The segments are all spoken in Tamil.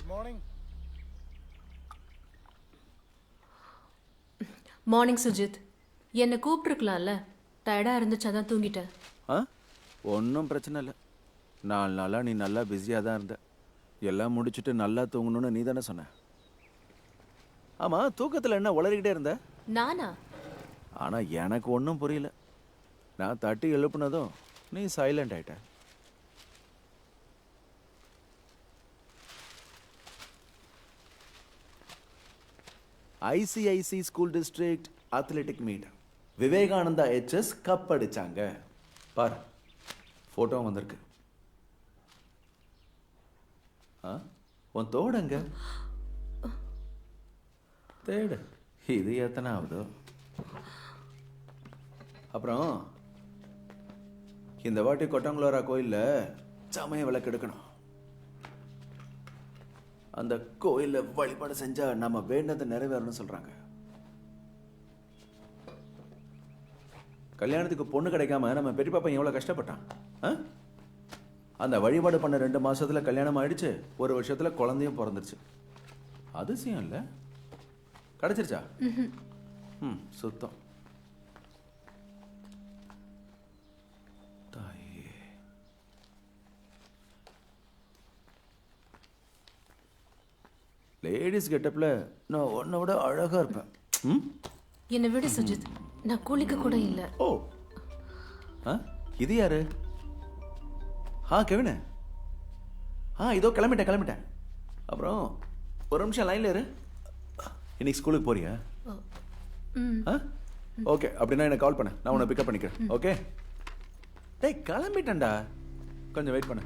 மார்னிங். மார்னிங் சுஜித். என்னை கூப்பிட்டுருக்கலாம்ல, டயர்டாக இருந்துச்சு, அதான் தூங்கிட்டேன். ஒன்றும் பிரச்சனை இல்லை. 4 நாளாக நீ நல்லா பிஸியாக தான் இருந்த. எல்லாம் முடிச்சுட்டு நல்லா தூங்கணும்னு நீ தானே சொன்ன. ஆமாம், தூக்கத்தில் என்ன உளறிக்கிட்டே இருந்த? நானா? ஆனால் எனக்கு ஒன்றும் புரியல. நான் தட்டி எழுப்புனதும் நீ சைலண்ட் ஆயிட்ட. ICIC school district athletic meet, Vivekananda HS cup அடிச்சாங்க. பாரு, ஃபோட்டோ வந்திருக்கு. உன் தோடுங்க தேடு, இது எத்தனை ஆகுதோ. அப்புறம் இந்த வாட்டி கொட்டங்குளோரா கோயிலில் சமய விளக்கு எடுக்கணும். அந்த கோயிலில் வழிபாடு செஞ்சா நம்ம வேண்டதை நிறைவேறணும்னு சொல்றாங்க. கல்யாணத்துக்கு பொண்ணு கிடைக்காம நம்ம பெரிய பாப்பா எவ்வளோ கஷ்டப்பட்டான். அந்த வழிபாடு பண்ண 2 மாசத்துல கல்யாணம் ஆயிடுச்சு, 1 வருஷத்துல குழந்தையும் பிறந்துருச்சு. அதிசயம் இல்லை? கிடைச்சிருச்சா? சுத்தம். தாயே, லேடிஸ் கெட்டப்ல நான் உன்னை விட அழகா இருப்பேன். என்னை விட சுஜித், நான் குளிக்க கூட இல்லை. ஓ, இது யாரு? கெவினு. இதோ கிளம்பிட்டேன். அப்புறம் ஒரு நிமிஷம் லைன்ல இரு. இன்னைக்கு ஸ்கூலுக்கு போறியா? ஓகே, அப்படின்னா எனக்கு கால் பண்ண, நான் உன்னை பிக்கப் பண்ணிக்கிறேன். ஓகே? டேய், கிளம்பிட்டேன்டா, கொஞ்சம் வெயிட் பண்ணு.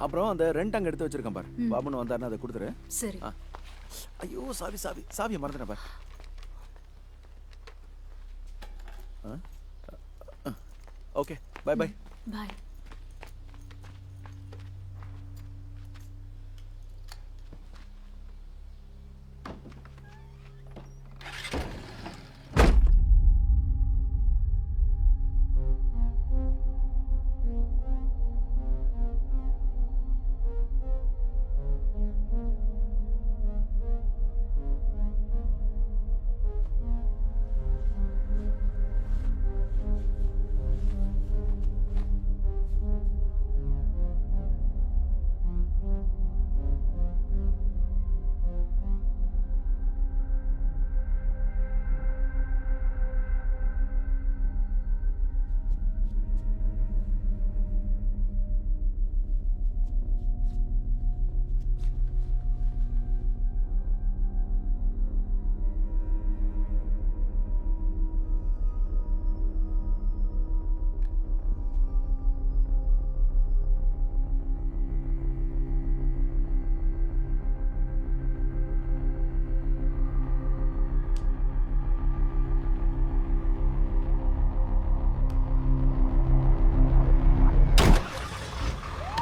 அப்புறம் அந்த ரெண்ட் அங்கே எடுத்து வச்சிருக்கேன் பாரு, பாபுன்னு வந்தாருன்னா அதை கொடுத்துரு. சரி. ஐயோ, சாவியை மறந்துட்டேன் பாரு. Okay, bye bye. பாய்.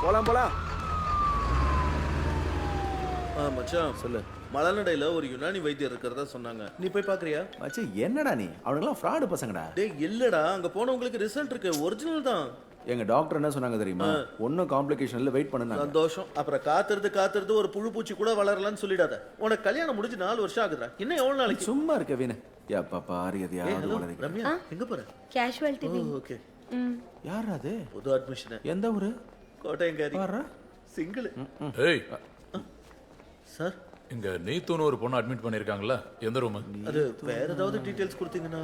போலாம் போலாம். மச்சான் சொல்லு மலநடையில ஒரு யுனானி வைத்தியர் இருக்கிறதா சொன்னாங்க. நீ போய் பாக்குறியா? மச்சி, என்னடா நீ? அவனுங்களாம் ஃப்ராடு பசங்கடா. டேய் இல்லடா, அங்க போனவங்களுக்கு ரிசல்ட் இருக்கு, ஒரிஜினல் தான். எங்க டாக்டர் என்ன சொன்னாங்க தெரியுமா? ஒன்னும் காம்ப்ளிகேஷன் இல்ல, வெயிட் பண்ணுங்க. சந்தோஷம். அப்புறம் காத்திருந்து ஒரு புழு பூச்சி கூட வளரலன்னு சொல்லிடாத. உனக்கு கல்யாணம் முடிஞ்சு 4 வருஷம் ஆகுதுடா, இன்னும் எவ்வளவு நாளைக்கு? சும்மா இருக்க வீணு. எப்பா பாரு எதையாவது வளரிக்க. ரம்யா எங்க போற? Casualty wing. ஓகே. யார் அது? புது அட்மிஷன். எந்த ஊரு? கோட்டையங்காரி. பாரு. சிங்கிள். ஏய், சார் இங்க நீத்துன்னு ஒரு பொண்ணு அட்மிட் பண்ணிருக்காங்கல்ல, எந்த ரூம்? அது வேற ஏதாவது டீடைல்ஸ் கொடுத்தீங்கன்னா.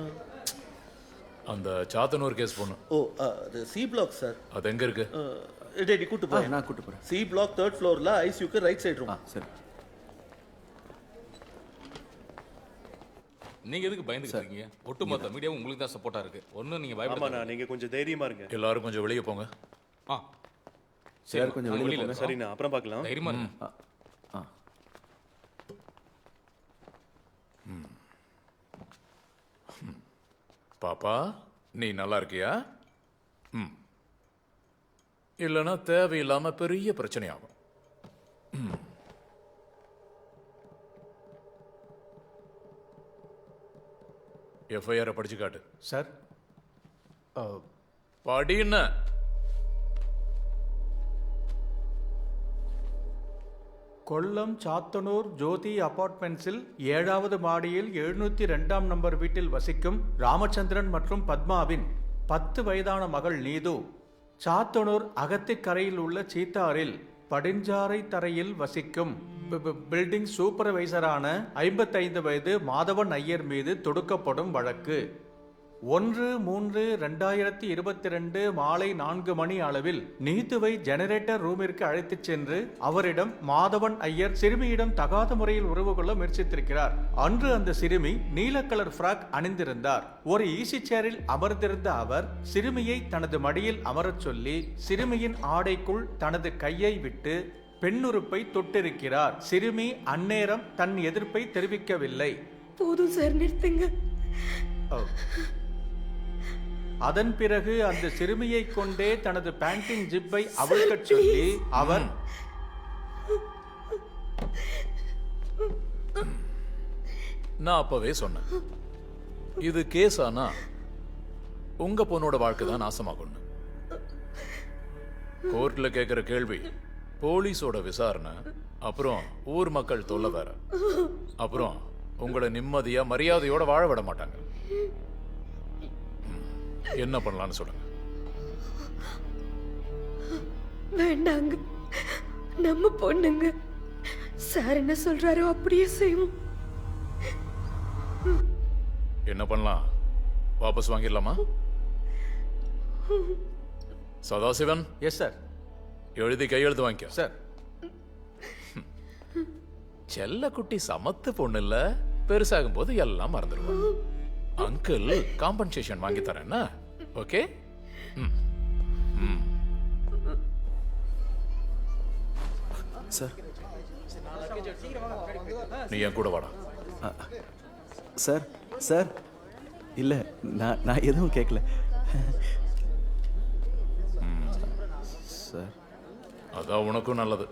அந்த சாத்தனூர் கேஸ் பொண்ணு. ஓ அது சி பிளாக் சார். அது எங்க இருக்கு? டேடி கூட்டு போ. நான் கூட்டு போறேன். சி பிளாக் 3rd ஃப்ளோர்ல ஐசியூக்கு ரைட் சைடு ரூம். சரி. நீங்க எதுக்கு பயந்துட்டு இருக்கீங்க? ஒட்டுமொத்த மீடியாவும் உங்களுக்கு தான் சப்போர்ட்டா இருக்கு. ஒன்னும் நீங்க ஆமாண்ணா, பயப்படாதீங்க. நீங்க கொஞ்சம் தைரியமா இருங்க. எல்லாரும் கொஞ்சம் வெளியே போங்க. ஆ சரி, கொஞ்சம் வெளியில வெளியில போங்க. சரிண்ணா, அப்புறம் பார்க்கலாம். தைரியமா இருங்க. ஆ. பாப்பா, நீ நல்லா இருக்கியா? ம். இல்லைன்னா தேவையில்லாம பெரிய பிரச்சனை ஆகும். எஃப்ஐஆர் படிச்சு காட்டு. சார், படின்னு. கொல்லம் சாத்தனூர் ஜோதி அபார்ட்மெண்ட்ஸில் 7வது மாடியில் 702ஆம் நம்பர் வீட்டில் வசிக்கும் ராமச்சந்திரன் மற்றும் பத்மாவின் 10 வயதான மகள் நீது சாத்தனூர் அகத்திக்கரையில் உள்ள சீத்தாரில் படிஞ்சாறை தரையில் வசிக்கும் பில்டிங் சூப்பர்வைசரான 55 வயது மாதவன் ஐயர் மீது தொடுக்கப்படும் வழக்கு 1/3/2022 மாலை 4 மணி அளவில் நீத்துவை ஜெனரேட்டர் ரூமிற்கு அழைத்துச் சென்று அவரிடம் மாதவன் ஐயர் சிறுமியிடம் தகாத முறையில் உறவு கொள்ள முயற்சித்திருக்கிறார். அன்று அந்த சிறுமி நீல கலர் ஃப்ராக் அணிந்திருந்தார். ஒரு ஈசி சேரில் அமர்ந்திருந்த அவர் சிறுமியை தனது மடியில் அமரச் சொல்லி சிறுமியின் ஆடைக்குள் தனது கையை விட்டு பெண்ணுறுப்பை தொட்டிருக்கிறார். சிறுமி அந்நேரம் தன் எதிர்ப்பை தெரிவிக்கவில்லை. போதும் சார், நிறுத்துங்க. அதன் பிறகு அந்த சிறுமியை கொண்டே தனது பேண்டின் ஜிப்பை அவிழ்க்கச் சொல்லி அவர் நான் அப்பவே சொன்னேன், இது கேஸ் ஆனா உங்க பொண்ணோட வாழ்க்கை தான் நாசமாகும். கோர்ட்ல கேட்கிற கேள்வி, போலீஸோட விசாரணை, அப்புறம் ஊர் மக்கள் தொல்லை வேற, அப்புறம் உங்களை நிம்மதியா மரியாதையோட வாழ விட மாட்டாங்க. என்ன பண்ணலாம்னு சொல்லுங்க. வேண்டாங்க, நம்ம பொண்ணுங்க. சார் என்ன சொல்றாரோ அப்படியே செய்வோம். என்ன பண்ணலாம்? வாபஸ் வாங்கிடலாமா? சதாசிவன். Yes sir. எழுதி கையெழுத்து வாங்கிக்க. சார், செல்ல குட்டி சமத்து பொண்ணு இல்ல, பெருசாகும் போது எல்லாம் மறந்துடுவோம். அங்கிள் காம்பன்சேஷன் வாங்கி தரேன்னா ஓகே? சார், நீ என் கூட வாடா. சார் சார், இல்ல நான் எதுவும் கேட்கல சார். அதான் உனக்கும் நல்லது.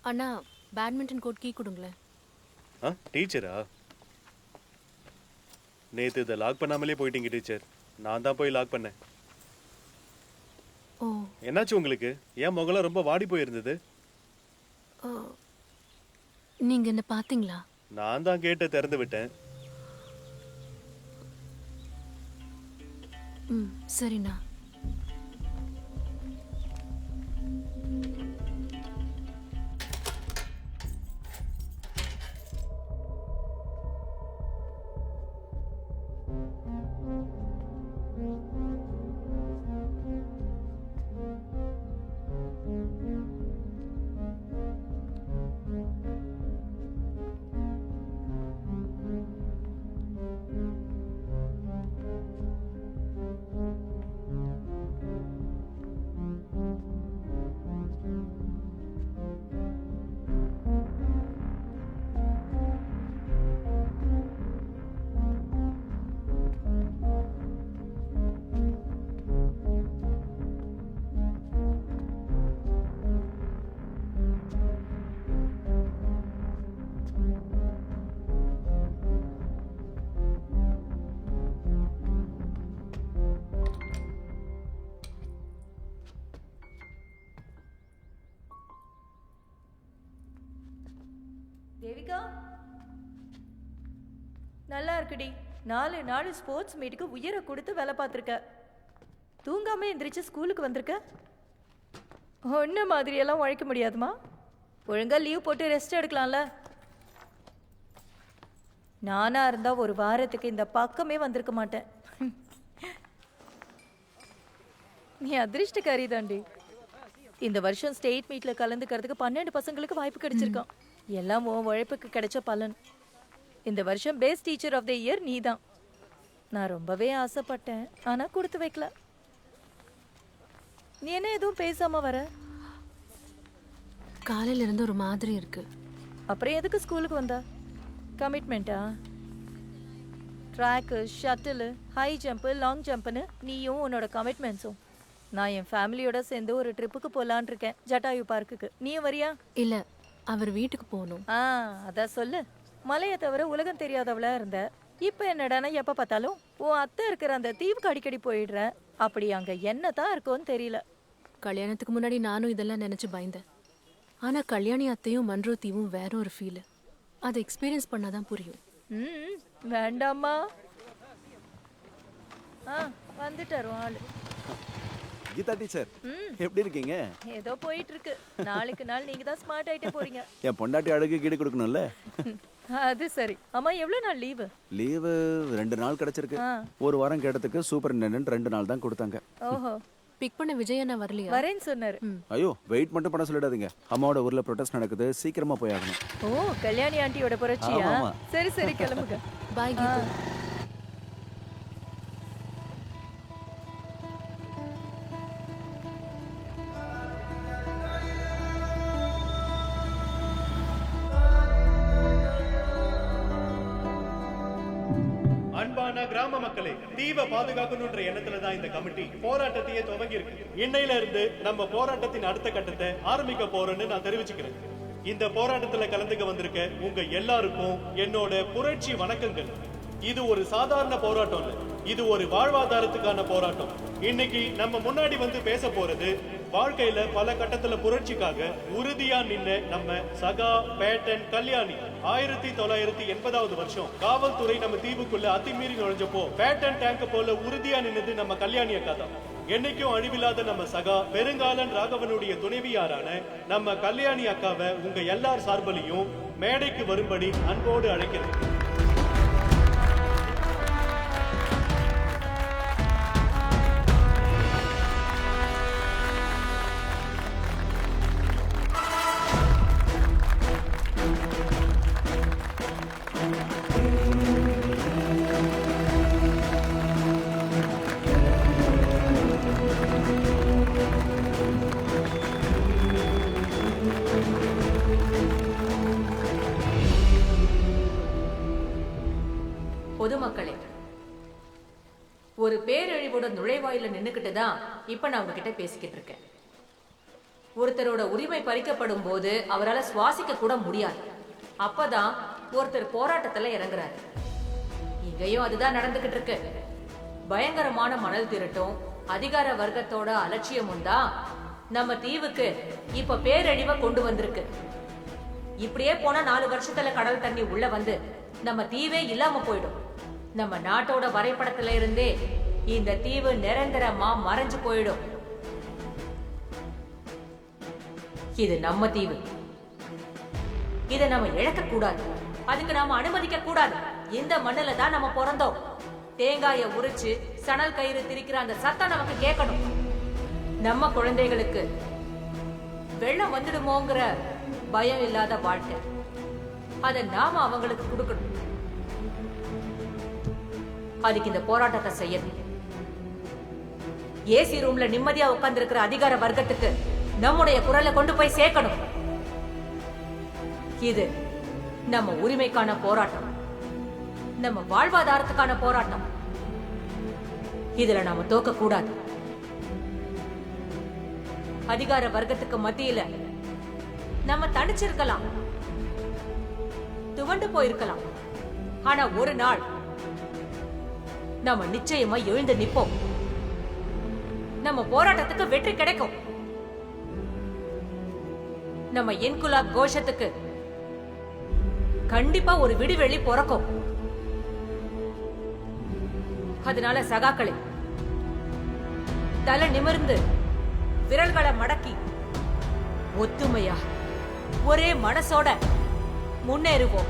அண்ணா, பேட்மிண்டன் கோர்ட் கீ கொடுங்களேன். டீச்சரா? நேத்து இதை லாக் பண்ணாமலே போயிட்டீங்க டீச்சர். நான் தான் போய் லாக் பண்ணேன். ஓ, என்னாச்சு உங்களுக்கு? ஏன் முகலாம் ரொம்ப வாடி போயிருந்தது? நீங்க என்ன பாத்தீங்களா? நான் தான் கேட்டை திறந்து விட்டேன். சரிண்ணா. ரித்திகா நல்லா இருக்குடி. 4 நாள் ஸ்போர்ட்ஸ் மீட்டுக்கு உயிரை கொடுத்து வேலை பார்த்துருக்க. தூங்காம எந்திரிச்சு ஸ்கூலுக்கு வந்திருக்க. ஒன்ன மாதிரியெல்லாம் உழைக்க முடியாதுமா. ஒழுங்கா லீவ் போட்டு ரெஸ்ட் எடுக்கலாம்ல. நானா இருந்தா ஒரு வாரத்துக்கு இந்த பக்கமே வந்திருக்க மாட்டேன். நீ அதிர்ஷ்டக்காரி தாண்டி. இந்த வருஷம் ஸ்டேட் மீட்ல கலந்துக்கிறதுக்கு 12 பசங்களுக்கு வாய்ப்பு கிடைச்சிருக்கான். எல்லாம் உன் உழைப்புக்கு கிடைச்ச பலன். இந்த வருஷம் best teacher of the year நீ தான். நான் ரொம்பவே ஆசைப்பட்டேன், ஆனா கொடுத்து வைக்கல. நீ என்ன எதுவும் பேசாம வர? காலையில இருந்து ஒரு மாதிரி இருக்கு. அப்புறம் எதுக்கு ஸ்கூலுக்கு வந்தா? கமிட்மெண்ட்டா? ட்ராக்கு, ஷட்டிலு, ஹை ஜம்ப்பு, லாங் ஜம்ப்னு நீயும் உன்னோட கமிட்மெண்ட்ஸும். நான் என் ஃபேமிலியோட சேர்ந்து ஒரு ட்ரிப்புக்கு போலான் இருக்கேன், ஜட்டாயு பார்க்குக்கு. நீயும் வரியா? இல்ல, அவர் வீட்டுக்கு போகணும். அதான் சொல்லு. மலையை தவிர உலகம் தெரியாதவளா இருந்த. இப்ப என்னடானா எப்ப பார்த்தாலும் உன் அத்தை இருக்கிற அந்த தீவுக்கு அடிக்கடி போயிடுற. அப்படி அங்க என்னதான் இருக்கும்னு தெரியல. கல்யாணத்துக்கு முன்னாடி நானும் இதெல்லாம் நினைச்சு பயந்தேன். ஆனா கல்யாணி அத்தையும் மன்றோ தீவும் வேற ஒரு ஃபீல். அதை எக்ஸ்பீரியன்ஸ் பண்ணாதான் புரியும். வேண்டாமா? வந்துட்டாரு ஆளு. கீதா டீச்சர் எப்படி இருக்கீங்க? ஏதோ போயிட்டு இருக்கு. நாளுக்கு நாள் நீங்க தான் ஸ்மார்ட் ஆயிட்டே போறீங்க. என் பொண்டாட்டி அழகு கீடு கொடுக்கணும்ல. அது சரி. அம்மா எவ்வளவு நாள் லீவு? லீவு 2 நாள் கிடைச்சிருக்கு. ஒரு வாரம் கேட்டதுக்கு சூப்பரிண்டெண்டன்ட் 2 நாள் தான் கொடுத்தாங்க. ஓஹோ. பிக் பண்ண விஜய் அண்ணா வரலையா? வரேன்னு சொன்னாரு. ஐயோ வெயிட் மட்டும் பண்ண சொல்லிடாதீங்க. அம்மாவோட ஊர்ல ப்ரொடெஸ்ட் நடக்குது, சீக்கிரமா போய் ஆகணும். ஓ, கல்யாணி ஆண்டியோட புரட்சியா? ஆமா. சரி சரி கிளம்புங்க. பாய் கீதா. அன்பான கிராம மக்களே, தீவை பாதுகாக்கணும்ன்ற எண்ணத்துல தான் இந்த கமிட்டி போராட்டத்தையே துவங்கி இருக்கு. இன்னையில இருந்து நம்ம போராட்டத்தின் அடுத்த கட்டத்தை ஆரம்பிக்க போறோம்னு நான் தெரிவிச்சுக்கிறேன். இந்த போராட்டத்துல கலந்துக்க வந்திருக்க உங்க எல்லாருக்கும் என்னோட புரட்சி வணக்கங்கள். இது ஒரு சாதாரண போராட்டம் இல்ல, இது ஒரு வாழ்வாதாரத்துக்கான போராட்டம். இன்னைக்கு நம்ம முன்னாடி வந்து பேச போறது வாழ்க்கையில பல கட்டத்துல புரட்சிக்காக உறுதியா நின்ன நம்ம சகா பேட்டன் கல்யாணி. 1980வது வருஷம் காவல்துறை நம்ம தீவுக்குள்ள அத்துமீறி நுழைஞ்சப்போ பேட்டன் டேங்க போல உறுதியா நின்னது நம்ம கல்யாணி அக்கா தான். என்னைக்கும் அழிவில்லாத நம்ம சகா பெருங்காலன் ராகவனுடைய துணைவியாரான நம்ம கல்யாணி அக்காவை உங்க எல்லார் சார்பிலையும் மேடைக்கு வரும்படி அன்போடு அழைக்கிறேன். பொதுமக்களே, ஒரு பேரழிவோட நுழைவாயில நின்னுக்கிட்டு தான் இப்ப நான் உங்ககிட்ட பேசிக்கிட்டு இருக்கேன். ஒருத்தரோட உரிமை பறிக்கப்படும் போது அவரால் சுவாசிக்க கூட முடியாது. அப்பதான் ஒருத்தர் போராட்டத்துல இறங்குறாரு. இங்கேயும் அதுதான் நடந்துகிட்டு இருக்கு. பயங்கரமான மணல் திருட்டும் அதிகார வர்க்கத்தோட அலட்சியமும் தான் நம்ம தீவுக்கு இப்ப பேரழிவை கொண்டு வந்திருக்கு. இப்படியே போனா 4 வருஷத்துல கடல் தண்ணி உள்ள வந்து நம்ம தீவே இல்லாம போயிடும். நம்ம நாட்டோட வரைபடத்துல இருந்தே இந்த தீவு நிரந்தரமா மறைஞ்சு போயிடும். இது நம்ம தீவு. இதை நம்ம இழக்க கூடாது. அதுக்கு நாம அனுமதிக்க கூடாது. இந்த மண்ணுல தான் நம்ம பிறந்தோம். தேங்காய உரிச்சு சணல் கயிறு திரிக்கிற அந்த சத்தம் நமக்கு கேட்கணும். நம்ம குழந்தைகளுக்கு வெள்ளம் வந்துடுமோங்கிற பயம் இல்லாத வாழ்க்கை அதை நாம அவங்களுக்கு கொடுக்கணும். அதுக்கு இந்த போராட்டத்தை செய்யணும். ஏசி ரூம்ல நிம்மதியா உட்கார்ந்து இருக்கிற அதிகார வர்க்கத்துக்கு நம்முடைய குரலை கொண்டு போய் சேர்க்கணும். இது நம்ம உரிமைக்கான போராட்டம், நம்ம வாழ்வாதாரத்துக்கான போராட்டம். இதுல நாம தோக்க கூடாது. அதிகார வர்க்கத்துக்கு மத்தியில நம்ம தனிச்சிருக்கலாம், துவண்டு போயிருக்கலாம். ஆனா ஒரு நாள் நம்ம நிச்சயமா எழுந்து நிப்போம். நம்ம போராட்டத்துக்கு வெற்றி கிடைக்கும். நம்ம இன்குலாப் கோஷத்துக்கு கண்டிப்பா ஒரு விடிவெள்ளி பிறக்கும். அதனால சகாக்களே, தலை நிமிர்ந்து விரல்களை மடக்கி ஒத்துமையா ஒரே மனசோட முன்னேறுவோம்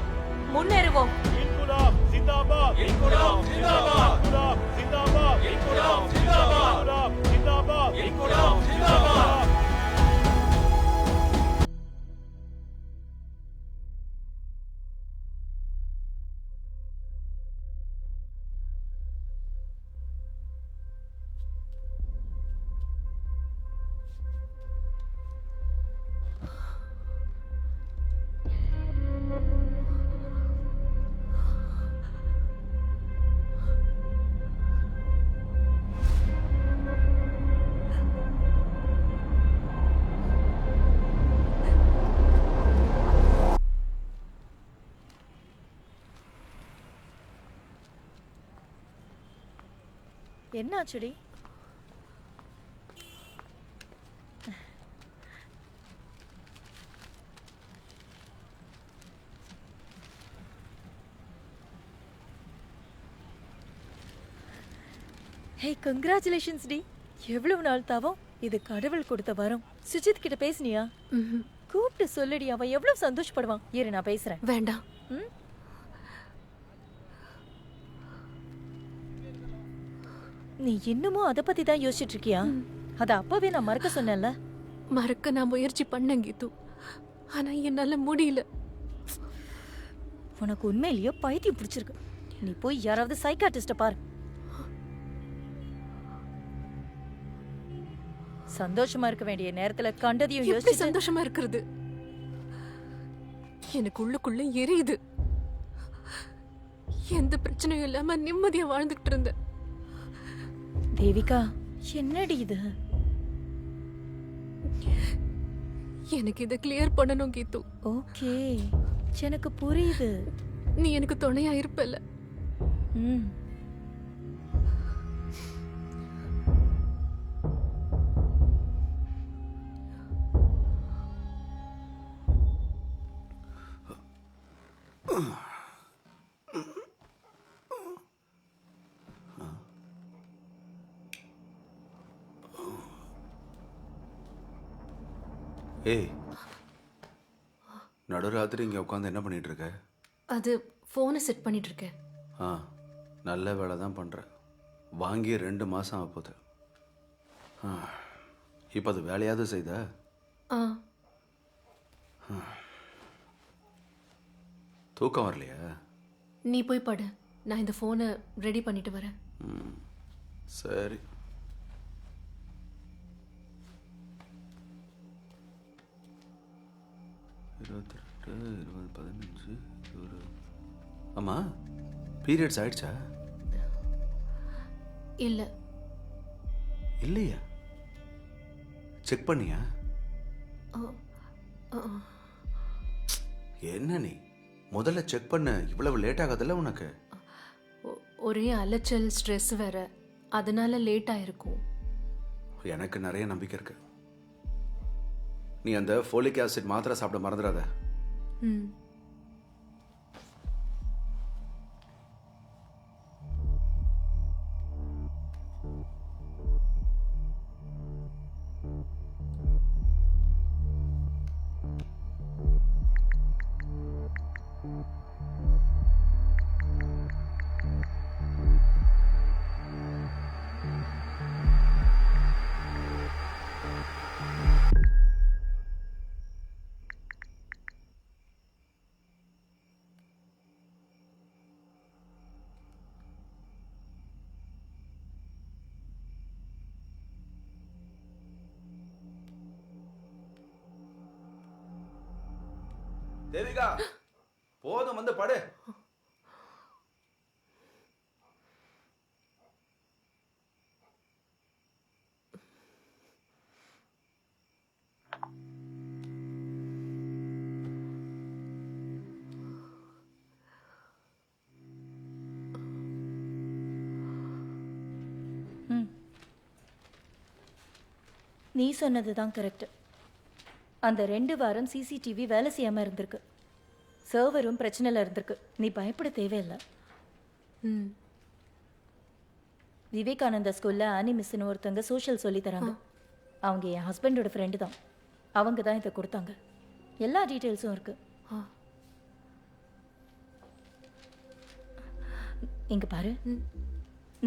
முன்னேறுவோம். இன்குலாப் ஜிந்தாபாத், இன்குலாப் ஜிந்தாபாத், இன்குலாப் ஜிந்தாபாத், இன்குலாப் ஜிந்தாபாத், இன்குலாப் ஜிந்தாபாத், இன்குலாப் ஜிந்தாபாத். என்னாச்சுடி? ஹே, கங்க்ராச்சுலேஷன்ஸ் டி. எவ்வளவு நாள் தவம், இது கடவுள் கொடுத்த வரம். சுஜித் கிட்ட பேசுனியா? கூப்பிட்டு சொல்லுடி, அவன் எவ்வளவு சந்தோஷப்படுவான். இரு, நான் பேசுறேன். வேண்டாம். நீ இன்னமும் அதை பத்தி தான் யோசிச்சுட்டு இருக்கியா? அத அப்பவே நான் மறக்க சொன்னேன்ல. மறக்க நான் முயற்சி பண்ணேன் கீது, ஆனா என்னால முடியல. உனக்கு உண்மையிலேயே பைத்தியம் பிடிச்சிருக்கு. நீ போய் யாராவது சைக்காட்டிஸ்ட பாரு. சந்தோஷமா இருக்க வேண்டிய நேரத்துல கண்டதையும் எப்படி யோசிச்சு சந்தோஷமா இருக்கிறது? எனக்கு உள்ளுக்குள்ள எரியுது. எந்த பிரச்சனையும் இல்லாம நிம்மதியா வாழ்ந்துகிட்டு இருந்தேன். தேவிகா, என்னடி இது? எனக்கு இதை கிளியர் பண்ணணும் கீது. ஓகே, எனக்கு புரியுது. நீ எனக்கு துணையா இருப்பல்ல? ம். ஏய், நடுராத்திரி இங்கே உட்காந்து என்ன பண்ணிட்டு இருக்க? அது போனை செட் பண்ணிட்டு இருக்கேன். ஆ, நல்ல வேலை தான் பண்ணுற. வாங்கி 2 மாதம் ஆகப்போகுது. இப்போ அது வேலையாவது செய்த? ஆ, தூக்கம் வரலையா? நீ போய் படு, நான் இந்த போனை ரெடி பண்ணிட்டு வரேன். சரி. ஆமா, பீரியட்ஸ் ஆயிடுச்சா? இல்ல. இல்லையா? செக் பண்ணியா? என்ன நீ முதல்ல செக் பண்ண, இவ்வளவு லேட் ஆகாதல்ல உனக்கு? ஒரே அலைச்சல், ஸ்ட்ரெஸ் வேற, அதனால லேட் ஆயிருக்கும். எனக்கு நிறைய நம்பிக்கை இருக்கு. நீ அந்த ஃபோலிக் ஆசிட் மாத்திரை சாப்பிட மறந்துடாத. ம். தேவிகா, போதும், வந்து படு. நீ சொன்னதுதான் கரெக்ட். அந்த 2 வாரம் சிசிடிவி வேலை செய்யாம இருந்திருக்கு. சர்வரும் பிரச்சனையில் இருந்திருக்கு. நீ பயப்பட தேவையில்லை. ம். விவேகானந்தா ஸ்கூல்ல ஆனி மிஸ்ன்னு ஒருத்தவங்க சோஷியல் சொல்லி தராங்க. அவங்க என் ஹஸ்பண்டோட ஃப்ரெண்டு தான். அவங்க தான் இதை கொடுத்தாங்க. எல்லா டீட்டெயில்ஸும் இருக்கு. இங்க பாரு,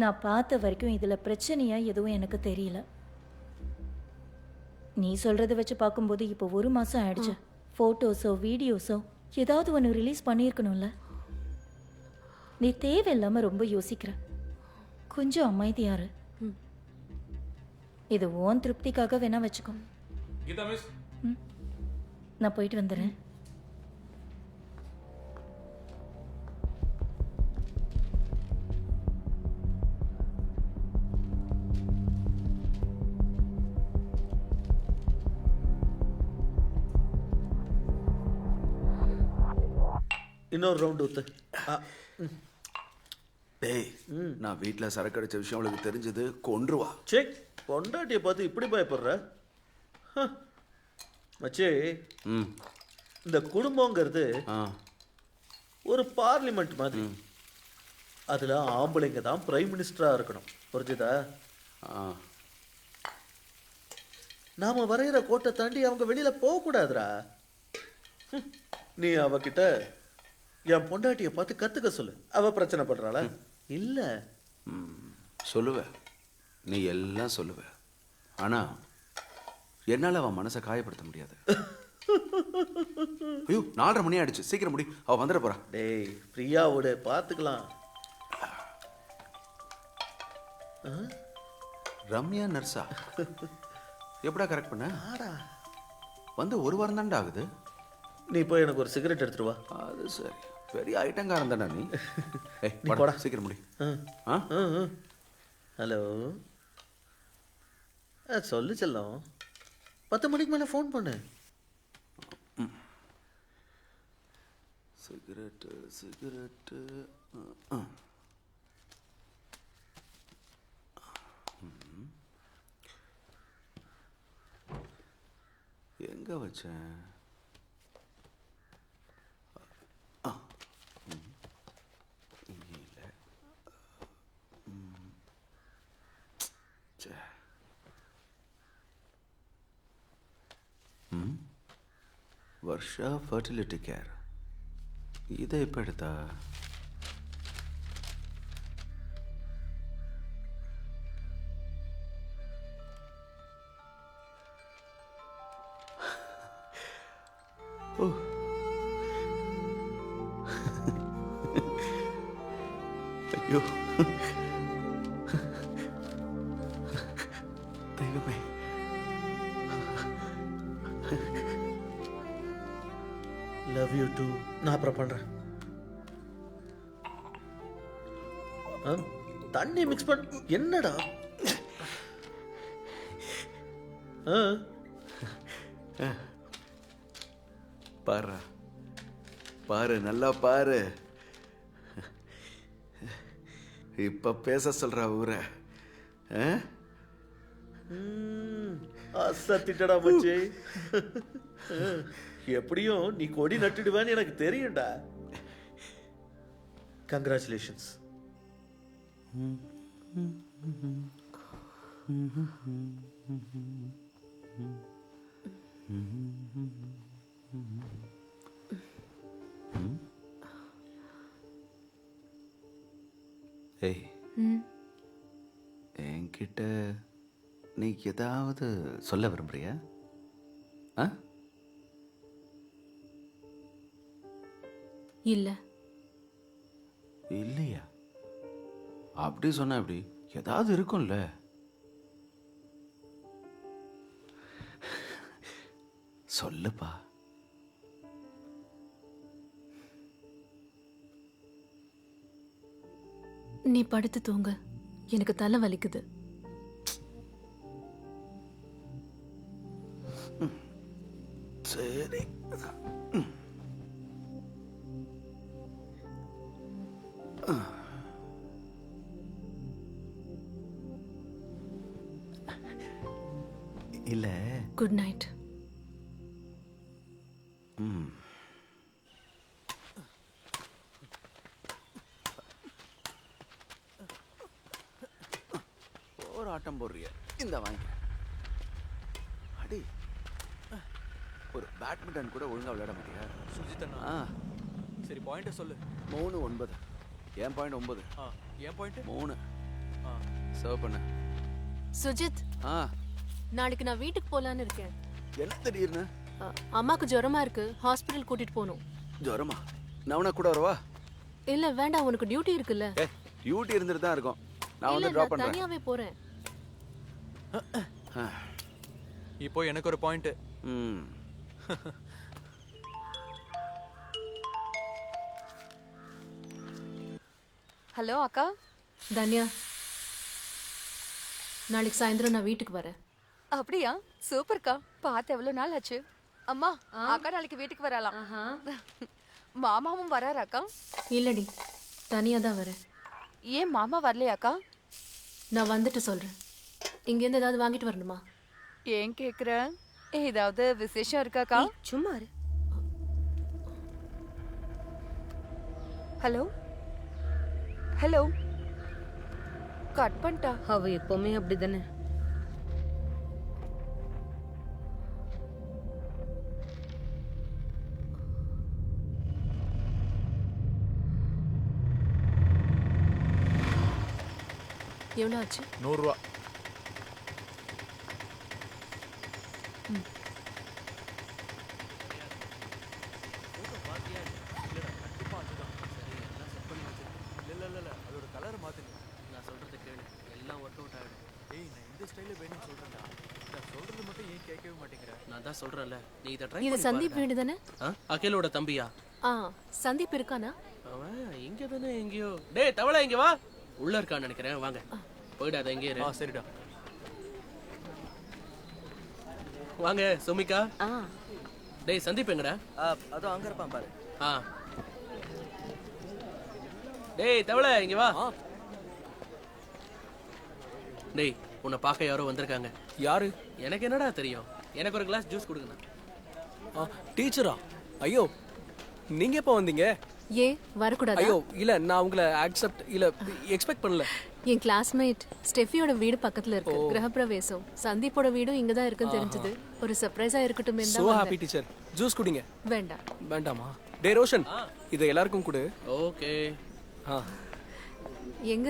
நான் பார்த்த வரைக்கும் இதுல பிரச்சனையா எதுவும் எனக்கு தெரியல. நீ சொல்றத வச்சு பார்க்கும்போது இப்போ 1 மாசம் ஆயிடுச்சு. போட்டோஸோ வீடியோஸோ ஏதாவது ஒன்று ரிலீஸ் பண்ணியிருக்கணும்ல. நீ தேவையில்லாம ரொம்ப யோசிக்கிற. கொஞ்சம் அமைதியாரு. இது ஓன் திருப்திக்காக வேணா வச்சுக்கோ. கீதா மிஸ், நான் போயிட்டு வந்துடுறேன். இன்னொரு ரவுண்ட் ஊத்து. டேய், நான் வீட்டில் சரக்கு அடிச்ச விஷயம் அவளுக்கு தெரிஞ்சது, கொன்றுவா. செக் பொண்டாட்டியை பார்த்து இப்படி பயப்படுற? மச்சே, இந்த குடும்பங்கிறது ஒரு பார்லிமெண்ட் மாதிரி. அதுல ஆம்பளைங்க தான் பிரைம் மினிஸ்டரா இருக்கணும். புரிஞ்சுதா? நாம வரைகிற கோட்டை தாண்டி அவங்க வெளியில போக கூடாதுரா. நீ அவகிட்ட என் பொண்டாட்டியை பார்த்து கத்துக்க சொல்லு. அவ பிரச்சனை பண்றாளா? இல்ல. சொல்லுவ, நீ எல்லாம் சொல்லுவ. ஆனா என்னால அவன் மனசை காயப்படுத்த முடியாது. ஐயோ, 4:30 மணி ஆயிடுச்சு, சீக்கிரம் முடி, அவ வந்துட போறா. டேய், ஃப்ரீயா விடு, பாத்துக்கலாம். ரம்யா நர்ஸா? எப்படா கரெக்ட் பண்ண? வந்து 1 வாரம் தான்டா ஆகுது. நீ போய் எனக்கு ஒரு சிகரெட் எடுத்துட்டு வா. அது சரி, பெரிய ஐட்டங்காரன் தானே நீ. நீ போடா, சீக்கிரம் முடி. ஹலோ, சொல்லு செல்லம். 10 மணிக்கு மேலே ஃபோன் பண்ணு. Cigarette cigarette. எங்க வச்சேன்? Varsha fertility care. இதை இப்போ எடுத்தா? ஓ, ஐயோ தெய்வமே. Love you too. நான் அப்புறம் பண்றேன். தண்ணி மிக்ஸ் பண்ண என்னடா? பாரு பாரு, நல்லா பாரு. இப்ப பேச சொல்ற ஊரை. அசத்திட்டடா மச்சி. எப்படியும் நீ கொடி நட்டுடுவேன்னு எனக்கு தெரியும்டா. கங்க்ராச்சுலேஷன்ஸ். ஏய், என்கிட்ட நீ ஏதாவது சொல்ல விரும்புறியா? இல்ல. இல்லையா? அப்படி சொன்ன அப்படி ஏதாவது இருக்கும்ல. சொல்லுப்பா. நீ படுத்து தூங்க, எனக்கு தலை வலிக்குது. சரி. இல்ல. Good night. ஆட்டம் போடுறிய. இந்த வாங்கி அடி. ஒரு பேட்மிண்டன் கூட ஒழுங்கா விளையாட மாட்டியா சுஜித்? சரி பாயிண்ட சொல்லு. 3-9. என் பாயிண்ட் 9. என் பாயிண்ட் 3. சர்வ் பண்ண. சுஜித், நாளைக்கு நான் வீட்டுக்கு போலான்னு இருக்கேன். என்ன திடீர்னு? அம்மாக்கு ஜுரமா இருக்கு, ஹாஸ்பிட்டல் கூட்டிட்டு போகணும். ஜுரமா? நான் உனக்கு கூட வரவா? இல்ல வேண்டாம், உனக்கு டியூட்டி இருக்குல்ல. டியூட்டி இருந்துட்டு தான் இருக்கும். நான் வந்து இல்ல, டிராப் நான் பண்றேன். தனியாவே போறேன். இப்போ எனக்கு ஒரு பாயிண்ட். ஹலோ அக்கா. தன்யா, நாளைக்கு சாயந்தரம் நான் வீட்டுக்கு வரேன். அப்படியா? சூப்பர்க்கா. பார்த்து எவ்வளவு நாள் ஆச்சு. அம்மா, அக்கா நாளைக்கு வீட்டுக்கு வரலாம். மாமாவும் வராராக்கா? இல்லடி, தனியா தான் வரேன். ஏன் மாமா வரலையாக்கா? நான் வந்துட்டு சொல்றேன். இங்கேருந்து ஏதாவது வாங்கிட்டு வரணுமா? ஏன் கேக்குற? ஏதாவது விசேஷம் இருக்காக்கா? சும்மா இரு. Hello hello. கட் பண்ணிட்டா. அவ எப்பவுமே அப்படிதானே. எவ்வளோ ஆச்சு? 100 ரூபா. அதோட கலர் மாத்துங்க. நான் சொல்றத கேளு, எல்லாம் ஒர்க் அவுட் ஆயிடும். ஏய், நான் இந்த ஸ்டைல்ல வேணும் சொல்றேன்டா. நான் சொல்றது மட்டும் ஏன் கேட்கவே மாட்டேங்கிற? நான் தான் சொல்றேன்ல, நீ இத ட்ரை இது சந்தீப் வீடு தானே? அகிலோட தம்பியா? சந்தீப் இருக்கானா? அவன் இங்க தானே எங்கேயோ. டேய் தவளை, இங்க வா. உள்ள இருக்கான்னு நினைக்கிறேன். வாங்க போயிடாத, எங்கே இரு. சரிடா. வாங்க சுமிகா. டேய் சந்தீப் எங்கடா? அதோ அங்க இருப்பான் பாரு. டேய் தவளை, இங்க வா. டேய், உன்னை பார்க்க யாரோ வந்திருக்காங்க. யாரு? எனக்கு என்னடா தெரியும். எனக்கு ஒரு கிளாஸ் ஜூஸ் கொடுங்கண்ணா. டீச்சரா? ஐயோ, நீங்க எப்போ வந்தீங்க? ஏன் வரக்கூடாது? ஐயோ இல்ல, நான் உங்களை எக்ஸ்பெக்ட் பண்ணல. என் கிளாஸ்மேட் ஸ்டெஃபியோட வீடு பக்கத்துல இருக்கு. கிரகப்பிரவேசம். சந்தீப்போட வீடும் இங்க தான் இருக்குன்னு தெரிஞ்சது. ஒரு சர்ப்ரைஸா இருக்கட்டும். So happy teacher. ஜூஸ் குடிங்க. வேண்டாம். வேண்டாமா? டேய் ரோஷன், இதை எல்லாருக்கும் கொடு. ஓகே. எங்க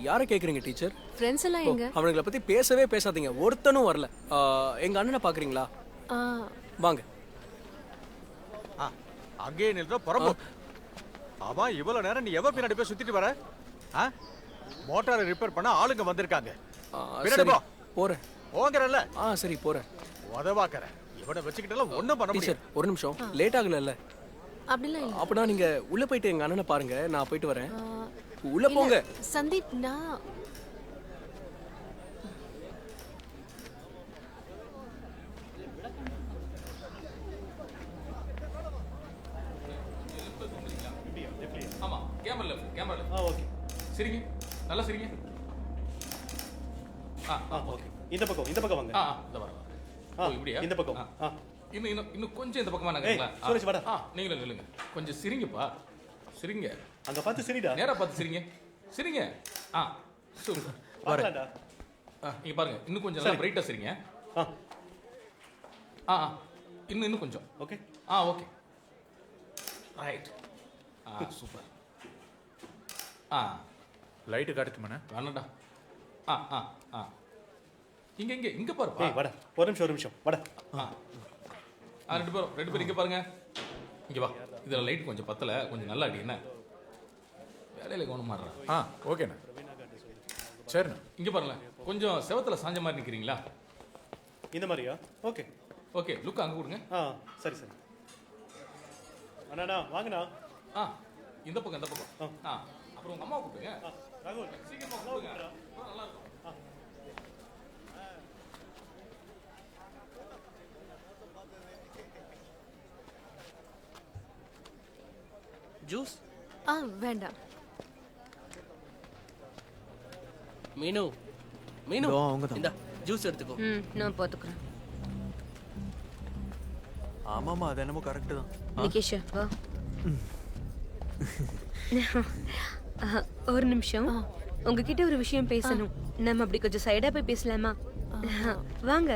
யாரை கேக்குறீங்க டீச்சர்? ஃப்ரெண்ட்ஸ் எல்லாம் எங்க? அவங்கள பத்தி பேசவே பேசாதீங்க. ஒருத்தனும் வரல. எங்க அண்ணனை பாக்குறீங்களா? வாங்க. அங்கே நில்ற பரம்பு. ஆமா, இவ்வளவு நேரம் நீ எவ்வளவு பின்னாடி போய் சுத்திட்டு வர? மோட்டாரை ரிப்பேர் பண்ண ஆளுங்க வந்திருக்காங்க. போறேன். போங்கறல்ல? சரி போறேன். உதவாக்கற. இவனை வச்சுக்கிட்டலாம் ஒண்ணும் பண்ண முடியாது. டீச்சர் ஒரு நிமிஷம். லேட் ஆகல? அப்படிலாம் இல்ல. அப்படினா நீங்க உள்ள போயிட்டு எங்க அண்ணனை பாருங்க. நான் போயிட்டு வரேன். உள்ள போங்க. சந்தீப், நான் ஆமா, கேமரா. ஓகே. சரிங்க. நல்லா சரிங்க. ஓகே. இந்த பக்கம் வாங்க. இந்த வர. இப்படியா? இந்த பக்கம். இன்னும் கொஞ்சம் இந்த பக்கமா நாங்களா? சுரேஷ் வாடா. நீங்களும் நில்லுங்க. கொஞ்சம் சிரிங்கப்பா. சிரிங்க. அங்க பார்த்து சிரிடா. நேரா பார்த்து சிரிங்க. சிரிங்க. சூப்பர். வரடா. இங்க பாருங்க. இன்னும் கொஞ்சம் நல்லா பிரைட்டா சிரிங்க. இன்னும் கொஞ்சம். Okay. Okay. Right. Super. Light காட்டுமாண்ணா? வேணடா. இங்க பாருப்பா. வாடா. ஒரு நிமிஷம். வாடா. ரெண்டு பேரும் இங்க பாருங்க. இங்க வா. இதுல லைட் கொஞ்சம் பத்தல. கொஞ்சம் நல்லா அடி. என்ன வேலையில கவனம் மாறுறா? ஓகேண்ணா. சரிண்ணா. இங்க பாருங்க. கொஞ்சம் செவத்துல சாஞ்ச மாதிரி நிக்கிறீங்களா? இந்த மாதிரியா? ஓகே. ஓகே. லுக் அங்க கொடுங்க. சரி. அண்ணா வாங்கண்ணா. இந்த பக்கம். அப்புறம் உங்க அம்மா கூப்பிடுங்க. ராகுல் சீக்கிரமா கூப்பிடுங்க. நல்லா இருக்கும். ஜூஸ்? வேண்டாம். மீனு இந்த ஜூஸ் எடுத்துக்கோ. நான் பாத்துக்கிறேன். ஆமாமா, அது என்னமோ கரெக்ட் தான். நிகேஷா வா. ஒரு நிமிஷம். உங்ககிட்ட ஒரு விஷயம் பேசணும். நம்ம அப்படி கொஞ்சம் சைடா போய் பேசலாமா? வாங்க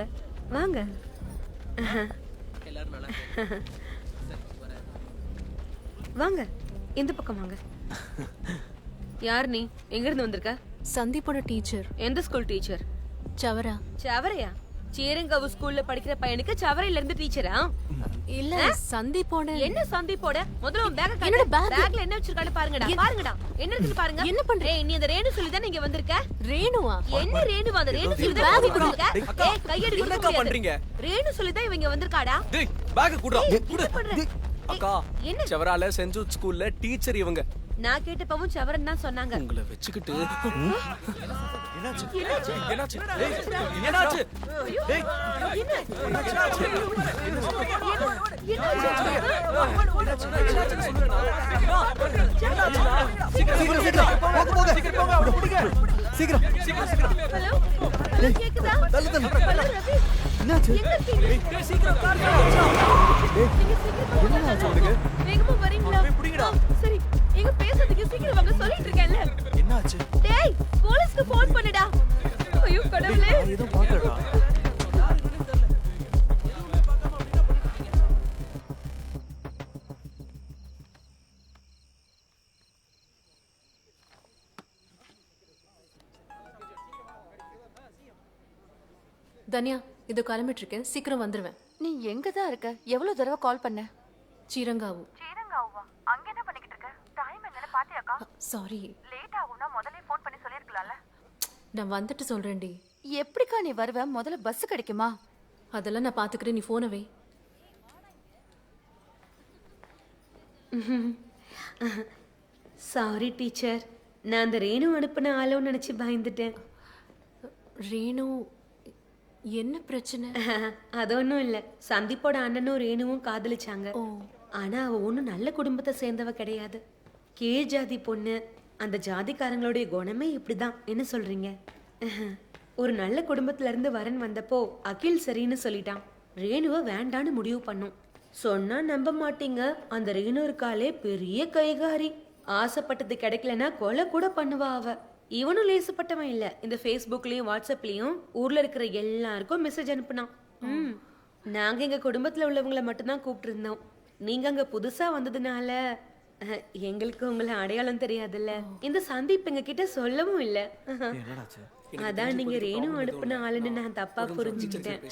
வாங்க. வாங்க, இந்த பக்கம் வாங்க. யார் நீ? எங்க இருந்து வந்திருக்க? சந்தீப்போட டீச்சர். எந்த ஸ்கூல் டீச்சர்? சவரா. சவரையா? சேரங்காவு ஸ்கூல்ல படிக்கிற பையனுக்கு சவரையில இருந்து டீச்சரா? இல்ல, சந்தீப்போட. என்ன சந்தீப்போட? முதல்ல உன் பேக் என்னோட bag. பேக்ல என்ன வச்சிருக்கானு பாருங்கடா. பாருங்கடா, என்ன இருக்குன்னு பாருங்க. என்ன பண்ற? ஏய், நீ அந்த ரேணு சொல்லி தான இங்க வந்திருக்க? ரேணுவா? என்ன ரேணுவா? அந்த ரேணு சொல்லி தான் bag வந்திருக்க. அக்கா, ஏய், கையடி என்னக்கா பண்றீங்க? ரேணு சொல்லி தான் இவங்க வந்திருக்காடா. டேய் பேக் குடுடா. என்ன பண்ற? அக்கா, என்ன? செவரால சென்ட் ஜூட் ஸ்கூல்ல டீச்சர் இவங்க. நான் கேட்டப்பவும் சவரன் தான் சொன்னாங்க. உங்களை வச்சுக்கிட்டு என்னாச்சு? என்னாச்சு? டேய், என்னாச்சு? டேய், சரி, எங்க பேசுறதுக்கு சீக்கிரம் வாங்க சொல்லிட்டு இருக்கேன்ல. என்னாச்சு? டேய், போலீஸ்க்கு ஃபோன் பண்ணுடா. ஐயோ கடவுளே. ஏதோ பாக்கறடா. தன்யா, இது கிளம்பிட்டு இருக்கேன். சீக்கிரம் வந்துருவேன். நீ எங்க தான் இருக்க? எவ்வளவு தடவை கால் பண்ண? சீரங்காவு. சீரங்காவா? அங்க என்ன பண்ணிக்கிட்டு இருக்க? டைம் என்னன்னு பாத்தியாக்கா? சாரி, லேட் ஆகும்னா முதல்ல ஃபோன் பண்ணி சொல்லிருக்கலாம்ல. நான் வந்துட்டு சொல்றேன்டி. எப்படிக்கா நீ வருவ? முதல்ல பஸ் கிடைக்குமா? அதெல்லாம் நான் பாத்துக்கிறேன், நீ போனை வை. சாரி டீச்சர், நான் அந்த ரேணு அனுப்பின ஆளோன்னு நினைச்சு பயந்துட்டேன். ரேணு, என்ன பிரச்சனை? அது ஒன்றும் இல்லை. சந்தீப்போட அண்ணனும் ரேணுவும் காதலிச்சாங்க. ஆனா அவ ஒன்றும் நல்ல குடும்பத்தை சேர்ந்தவ கிடையாது. கீழ் ஜாதி பொண்ணு. அந்த ஜாதிக்காரங்களுடைய குணமே இப்படிதான். என்ன சொல்றீங்க? ஒரு நல்ல குடும்பத்துல இருந்து வரன் வந்தப்போ அகில் சரின்னு சொல்லிட்டான். ரேணுவை வேண்டான்னு முடிவு பண்ணும். சொன்னா நம்ப மாட்டீங்க, அந்த ரேணு இருக்காலே பெரிய கைகாரி. ஆசைப்பட்டது கிடைக்கலன்னா கொலை கூட பண்ணுவா அவ. இவனும் லேசுப்பட்டவன் இல்ல. இந்த ஃபேஸ்புக்லயும் வாட்ஸ்அப்லயும் ஊர்ல இருக்கிற எல்லாருக்கும் மெசேஜ் அனுப்புனான். நாங்க எங்க குடும்பத்துல உள்ளவங்கள மட்டும்தான் கூப்பிட்டு இருந்தோம். நீங்க அங்க புதுசா வந்ததுனால எங்களுக்கு உங்களை அடையாளம் தெரியாதுல்ல. இந்த சந்தீப் எங்க கிட்ட சொல்லவும் இல்ல. அதான் நீங்க ரேணு அனுப்புன ஆளுன்னு நான் தப்பா புரிஞ்சுக்கிட்டேன்.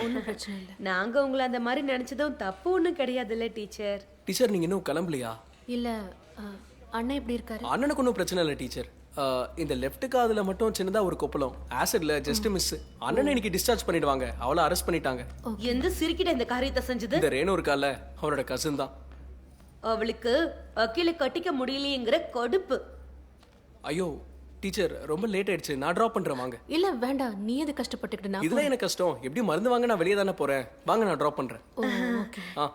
ஒன்றும் பிரச்சனை இல்லை. நாங்க உங்களை அந்த மாதிரி நினைச்சதும் தப்பு ஒண்ணும் கிடையாதுல்ல டீச்சர். டீச்சர், நீங்க இன்னும் கிளம்பலையா? இல்ல, அண்ணன் எப்படி இருக்காரு? அண்ணனுக்கு ஒன்றும் பிரச்சனை இல்லை டீச்சர். இந்த லெஃப்ட் காதுல மட்டும் சின்னதா ஒரு கொப்பளம். ஆசிட்ல ஜஸ்ட் மிஸ். அண்ணனை இன்னைக்கு டிஸ்சார்ஜ் பண்ணிடுவாங்க. அவளை அரெஸ்ட் பண்ணிட்டாங்க. எந்த சிரிக்கிட்ட இந்த காரியத்தை செஞ்சது? இந்த ரேணு இருக்கால, அவரோட கசின் தான். அவளுக்கு அகில கட்டிக்க முடியலையேங்கிற கடுப்பு. ஐயோ டீச்சர், ரொம்ப லேட் ஆயிடுச்சு. நான் டிராப் பண்றேன் வாங்க. இல்ல வேண்டாம், நீ எது கஷ்டப்பட்டுக்கிட்டு? இதுல எனக்கு கஷ்டம். எப்படி மருந்து வாங்க நான் வெளியே தானே போறேன். வாங்க, நான் டிராப் பண்றேன்.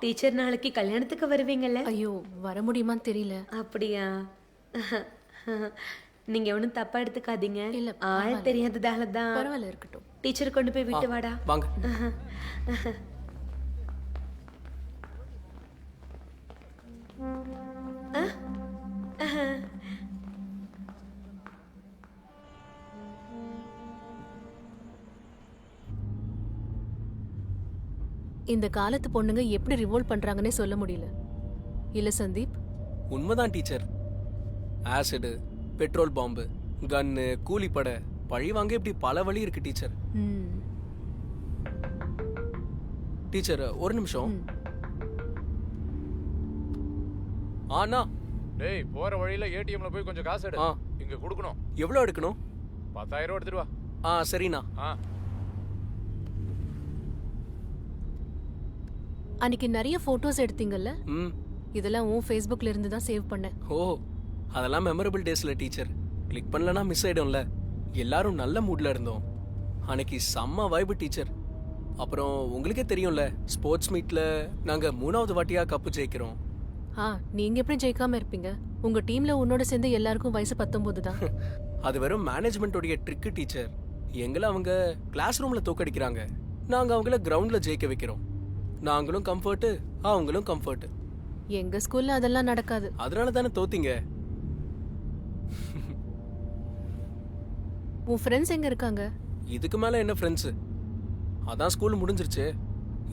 டீச்சர், நாளைக்கு கல்யாணத்துக்கு வருவீங்கல்ல? ஐயோ, வர முடியுமான்னு தெரியல. அப்படியா? நீங்க ஒன்றும் தப்பா எடுத்துக்காதீங்க. இல்ல, ஆள் தெரியாததால தான். பரவாயில்ல, இருக்கட்டும். டீச்சர் கொண்டு போய் விட்டு வாடா. வாங்க. இந்த காலத்து பொண்ணுங்க எப்படி ரிவோல்ட் பண்றாங்கன்னே சொல்ல முடியல. இல்ல சந்தீப்? உண்மைதான் டீச்சர். ஆசிடு, பெட்ரோல் பாம்பு, கன்னு, கூலிப்படை, பழி வாங்க இப்படி பல வழி இருக்கு டீச்சர். டீச்சர், ஒரு நிமிஷம். ஆனா டேய், போற வழியில ஏடிஎம்ல போய் கொஞ்சம் காசு எடு. இங்க கொடுக்கணும். எவ்வளவு எடுக்கணும்? 10,000 எடுத்துட்டு வா. சரிண்ணா. அன்னைக்கு நிறைய போட்டோஸ் எடுத்தீங்கல்ல? இதெல்லாம் உன் ஃபேஸ்புக்ல இருந்து தான் சேவ் பண்ணேன். ஓ, அதெல்லாம் மெமரபிள் டேஸ்ல டீச்சர். கிளிக் பண்ணலனா மிஸ் ஆயிடும்ல. எல்லாரும் நல்ல மூட்ல இருந்தோம். அன்னைக்கு செம்ம வைப் டீச்சர். அப்புறம் உங்களுக்கே தெரியும்ல, ஸ்போர்ட்ஸ் மீட்ல நாங்க 3வது வாட்டியா கப்பு ஜெயிக்கிறோம். நீங்க எப்படி ஜெயிக்காம இருப்பீங்க? உங்க டீம்ல உன்னோட சேர்ந்து எல்லாருக்கும் வயசு 19 தான். அது வெறும் மேனேஜ்மெண்டோடைய ட்ரிக் டீச்சர். எங்களை அவங்க கிளாஸ் ரூம்ல தோக்கடிக்கிறாங்க, நாங்க அவங்கள கிரவுண்ட்ல ஜெயிக்க வைக்கிறோம். நாங்களும் கம்ஃபர்ட், அவங்களும் கம்ஃபர்ட். எங்க ஸ்கூல்ல அதெல்லாம் நடக்காது. அதனால தானே தோத்தீங்க. உன் ஃப்ரெண்ட்ஸ் எங்க இருக்காங்க? இதுக்கு மேல என்ன ஃப்ரெண்ட்ஸ்? அதான் ஸ்கூல் முடிஞ்சிருச்சு.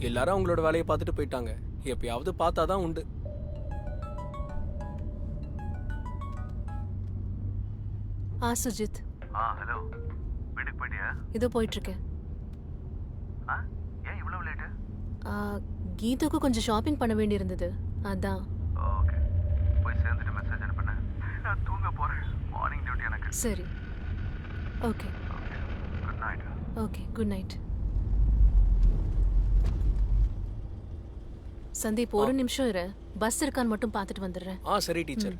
எல்லாரும் அவங்களோட வேலையை பார்த்துட்டு போயிட்டாங்க. எப்பயாவது பார்த்தாதான் உண்டு. சுஜித். ஹலோ. வீட்டுக்கு போயிட்டியா? இதோ போயிட்டு இருக்கேன். ஏன் இவ்வளவு லேட்டு? கீதுக்கு கொஞ்சம் ஷாப்பிங் பண்ண வேண்டியிருந்தது, அதான். ஓகே. போய் சேர்ந்துட்டு மெசேஜ் அனுப்புன. நான் தூங்க போறேன். மார்னிங் டியூட்டி எனக்கு. சரி. Okay. Good night. Okay, good night. Sandeep, ஒரு நிமிஷம் இரு. பஸ் இருக்கான்னு மட்டும் பார்த்துட்டு வந்துடுறேன். சரி டீச்சர்.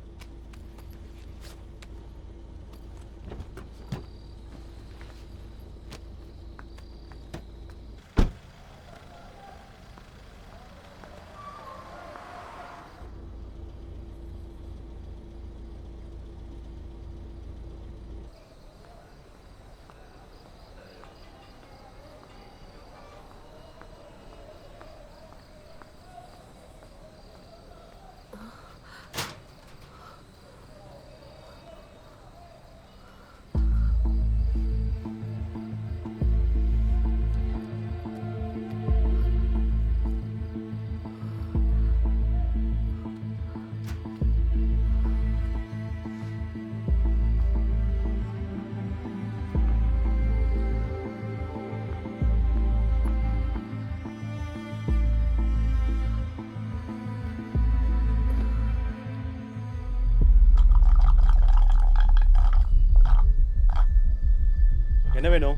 என்ன வேணும்?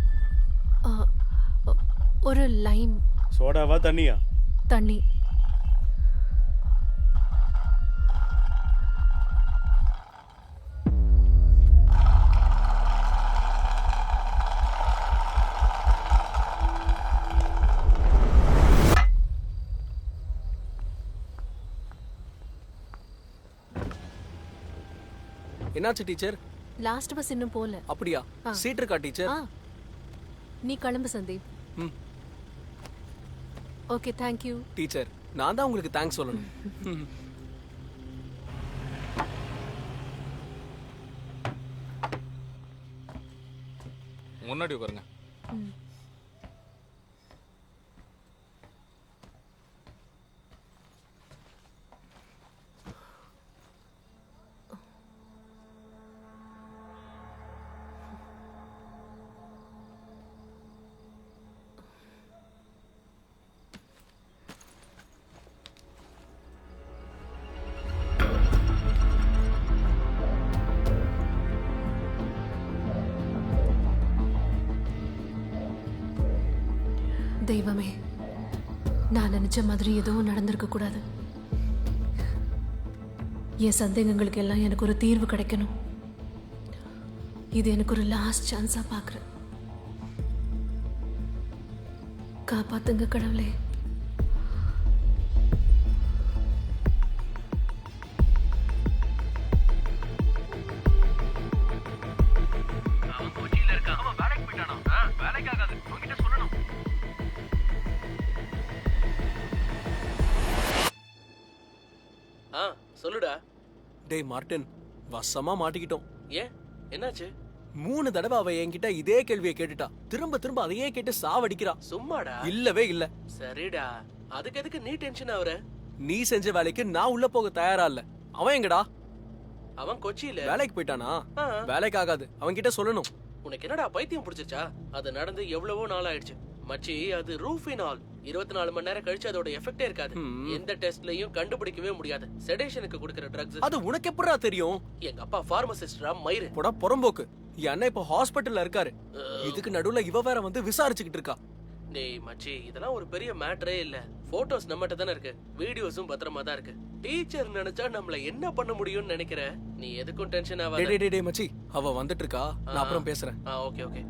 ஒரு லைம். சோடாவா தண்ணியா? தண்ணி. என்னாச்சு டீச்சர்? லாஸ்ட் பஸ் இன்னும் போல. அப்படியா? சீட் இருக்கா டீச்சர்? நீ கிளம்பு Sandeep. Okay, thank you teacher. நான் தான் உங்களுக்கு தேங்க்ஸ் சொல்லணும். முன்னாடி உட்காருங்க. தெய்வமே, நான் நினைச்ச மாதிரி எதுவும் நடந்திருக்க கூடாது. என் சந்தேகங்களுக்கு எல்லாம் எனக்கு ஒரு தீர்வு கிடைக்கணும். இது எனக்கு ஒரு லாஸ்ட் சான்ஸா பாக்குறேன். காப்பாத்துங்க கடவுளே. சொல்லுடா. டேய் மார்ட்டின், வசமா மாட்டிக்கிட்டோம். ஏன், என்னாச்சு? 3 தடவை அவ என்கிட்ட இதே கேள்வியை கேட்டுட்டா. திரும்ப திரும்ப அதையே கேட்டு சாவடிக்கிறா. சும்மாடா. இல்லவே இல்ல. சரிடா, அதுக்கு எதுக்கு நீ டென்ஷன் ஆவற? நீ செஞ்ச வேலைக்கு நான் உள்ள போக தயாரா இல்ல. அவன் எங்கடா? அவன் கொச்சியில வேலைக்கு போயிட்டானா? வேலைக்கு ஆகாது, அவன் கிட்ட சொல்லணும். உனக்கு என்னடா பைத்தியம் பிடிச்சிருச்சா? அது நடந்து எவ்வளவோ நாள் ஆயிடுச்சு மச்சி. அது ரூஃபினால். 24 மணி நேரம் கழிச்சு அதோட எஃபெக்டே இருக்காது. எந்த டெஸ்ட்லயும் கண்டுபிடிக்கவே முடியாது. செடேஷனுக்கு கொடுக்கிற ட்ரக்ஸ். அது உனக்கு எப்படிடா தெரியும்? எங்க அப்பா பார்மசிஸ்டரா மயிறு. போடா புறம்போக்கு. என் அண்ணன் இப்ப ஹாஸ்பிட்டல்ல இருக்காரு. இதுக்கு நடுவுல இவ வேற வந்து விசாரிச்சுக்கிட்டு இருக்கா. டேய் மச்சி, இதெல்லாம் ஒரு பெரிய மேட்டரே இல்ல. போட்டோஸ் நம்மகிட்ட தானே இருக்கு, வீடியோஸும் பத்திரமா தான் இருக்கு. டீச்சர் நினைச்சா நம்மள என்ன பண்ண முடியும்னு நினைக்கிற? நீ எதுக்கும் டென்ஷன் ஆகாத. டேய் டேய் மச்சி, அவ வந்துட்டு இருக்கா. நான் அப்புறம் பேசுறேன். Okay okay.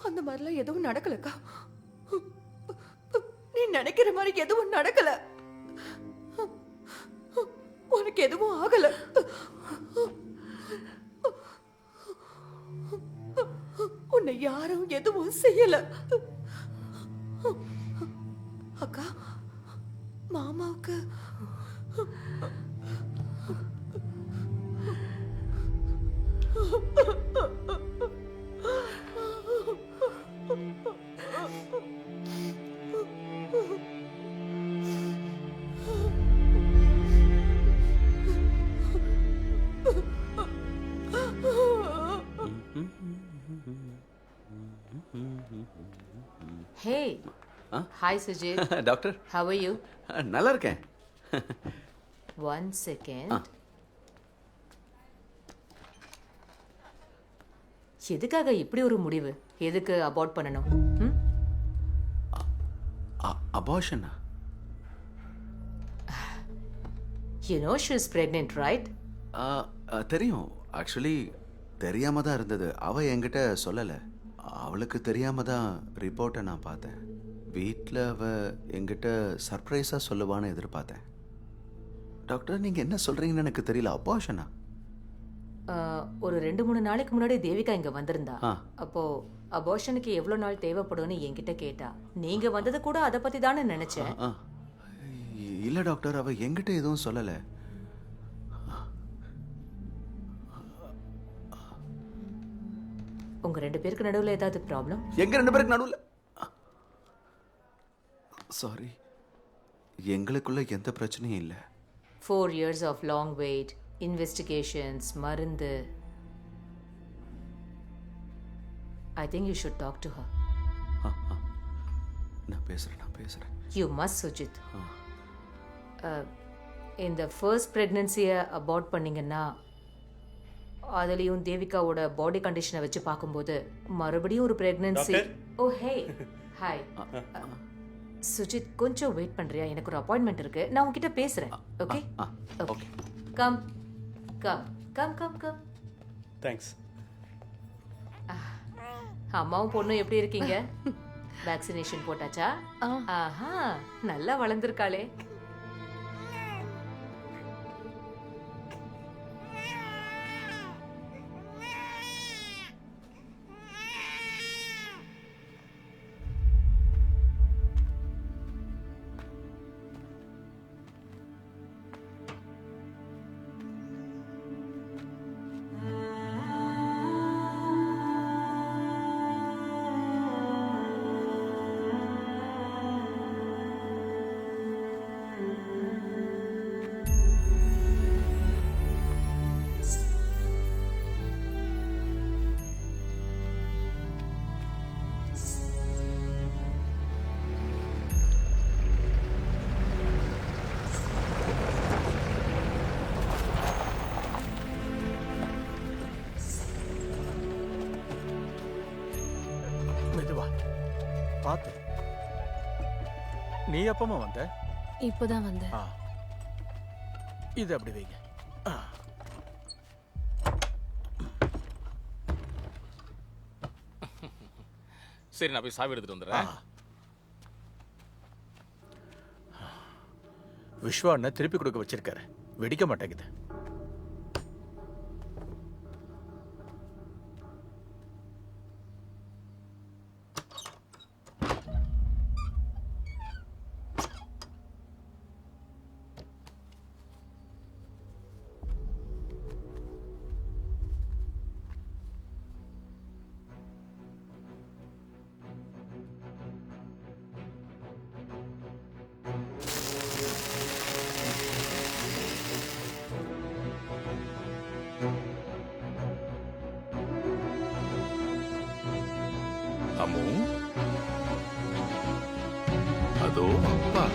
அந்த மாதிரிலாம் எதுவும் நடக்கலக்கா. நீ நினைக்கிற மாதிரி எதுவும் நடக்கல. உனக்கு எதுவும் ஆகல. உன்னை யாரும் எதுவும் செய்யல. அக்கா, மாமாவுக்கு Hey. Hi, Sujit. Doctor, How are you? நல்லா இருக்கேன். One second. எதுக்காக இப்படி ஒரு முடிவு? எதுக்கு அபார்ட் பண்ணணும்? அபார்ஷனா? You know she is pregnant, right? தெரியும். ஆக்சுவலி தெரியாம தான் இருந்தது. அவ என்கிட்ட சொல்லலை. அவளுக்கு தெரியாம தான் ரிப்போர்ட்டை நான் பார்த்தேன். வீட்டில் அவ என்கிட்ட சர்ப்ரைஸாக சொல்லுவான்னு எதிர்பார்த்தேன். டாக்டர், நீங்கள் என்ன சொல்கிறீங்கன்னு எனக்கு தெரியல. அபார்ஷனா? ஒரு 2-3 நாளைக்கு முன்னாடி தேவிகா இங்க வந்திருந்தா. அப்போ அபார்ஷனுக்கு எவ்வளவு நாள் தேவைப்படும்னு என்கிட்ட கேட்டா. நீங்க வந்தது கூட அதை பத்தி தானே நினைச்சேன். இல்லை டாக்டர், அவ என்கிட்ட எதுவும் சொல்லலை. உங்க 2 பேருக்கு நடுவில் ஏதாவது ப்ராப்ளம்? எங்க 2 பேருக்கு நடுவில்? சாரி, எங்களுக்குள்ள எந்த பிரச்சனையும் இல்லை. 4 years of long wait, investigations, மருந்து. I think you should talk to her. நான் பேசுறேன். You must, Sujit. இந்த ஃபர்ஸ்ட் ப்ரெக்னன்சியை அபார்ட் பண்ணீங்கன்னா அதுலேயும் தேவிகாவோட பாடி கண்டிஷனை வச்சு பார்க்கும்போது மறுபடியும் ஒரு ப்ரெக்னன்சி. ஓ ஹே, ஹாய் சுஜித், கொஞ்சம் வெயிட் பண்ணுறியா? எனக்கு ஒரு அப்பாயின்மெண்ட் இருக்கு. நான் உங்ககிட்ட பேசுகிறேன். Okay okay, come come come come come. Thanks. அம்மாவும் பொண்ணும் எப்படி இருக்கீங்க? வேக்சினேஷன் போட்டாச்சா? ஆஹா, நல்லா வளர்ந்துருக்காளே. பார்த்து. நீ எப்பமா வந்த? இப்போதான் வந்தேன். இது அப்படி வைங்க. சரி, நான் போய் சாவி எடுத்துட்டு வந்துடுறேன். விஸ்வா அண்ணன் திருப்பி கொடுக்க வச்சிருக்காரு. வெடிக்க மாட்டேங்குது. அம்மு, அதோ அப்பா.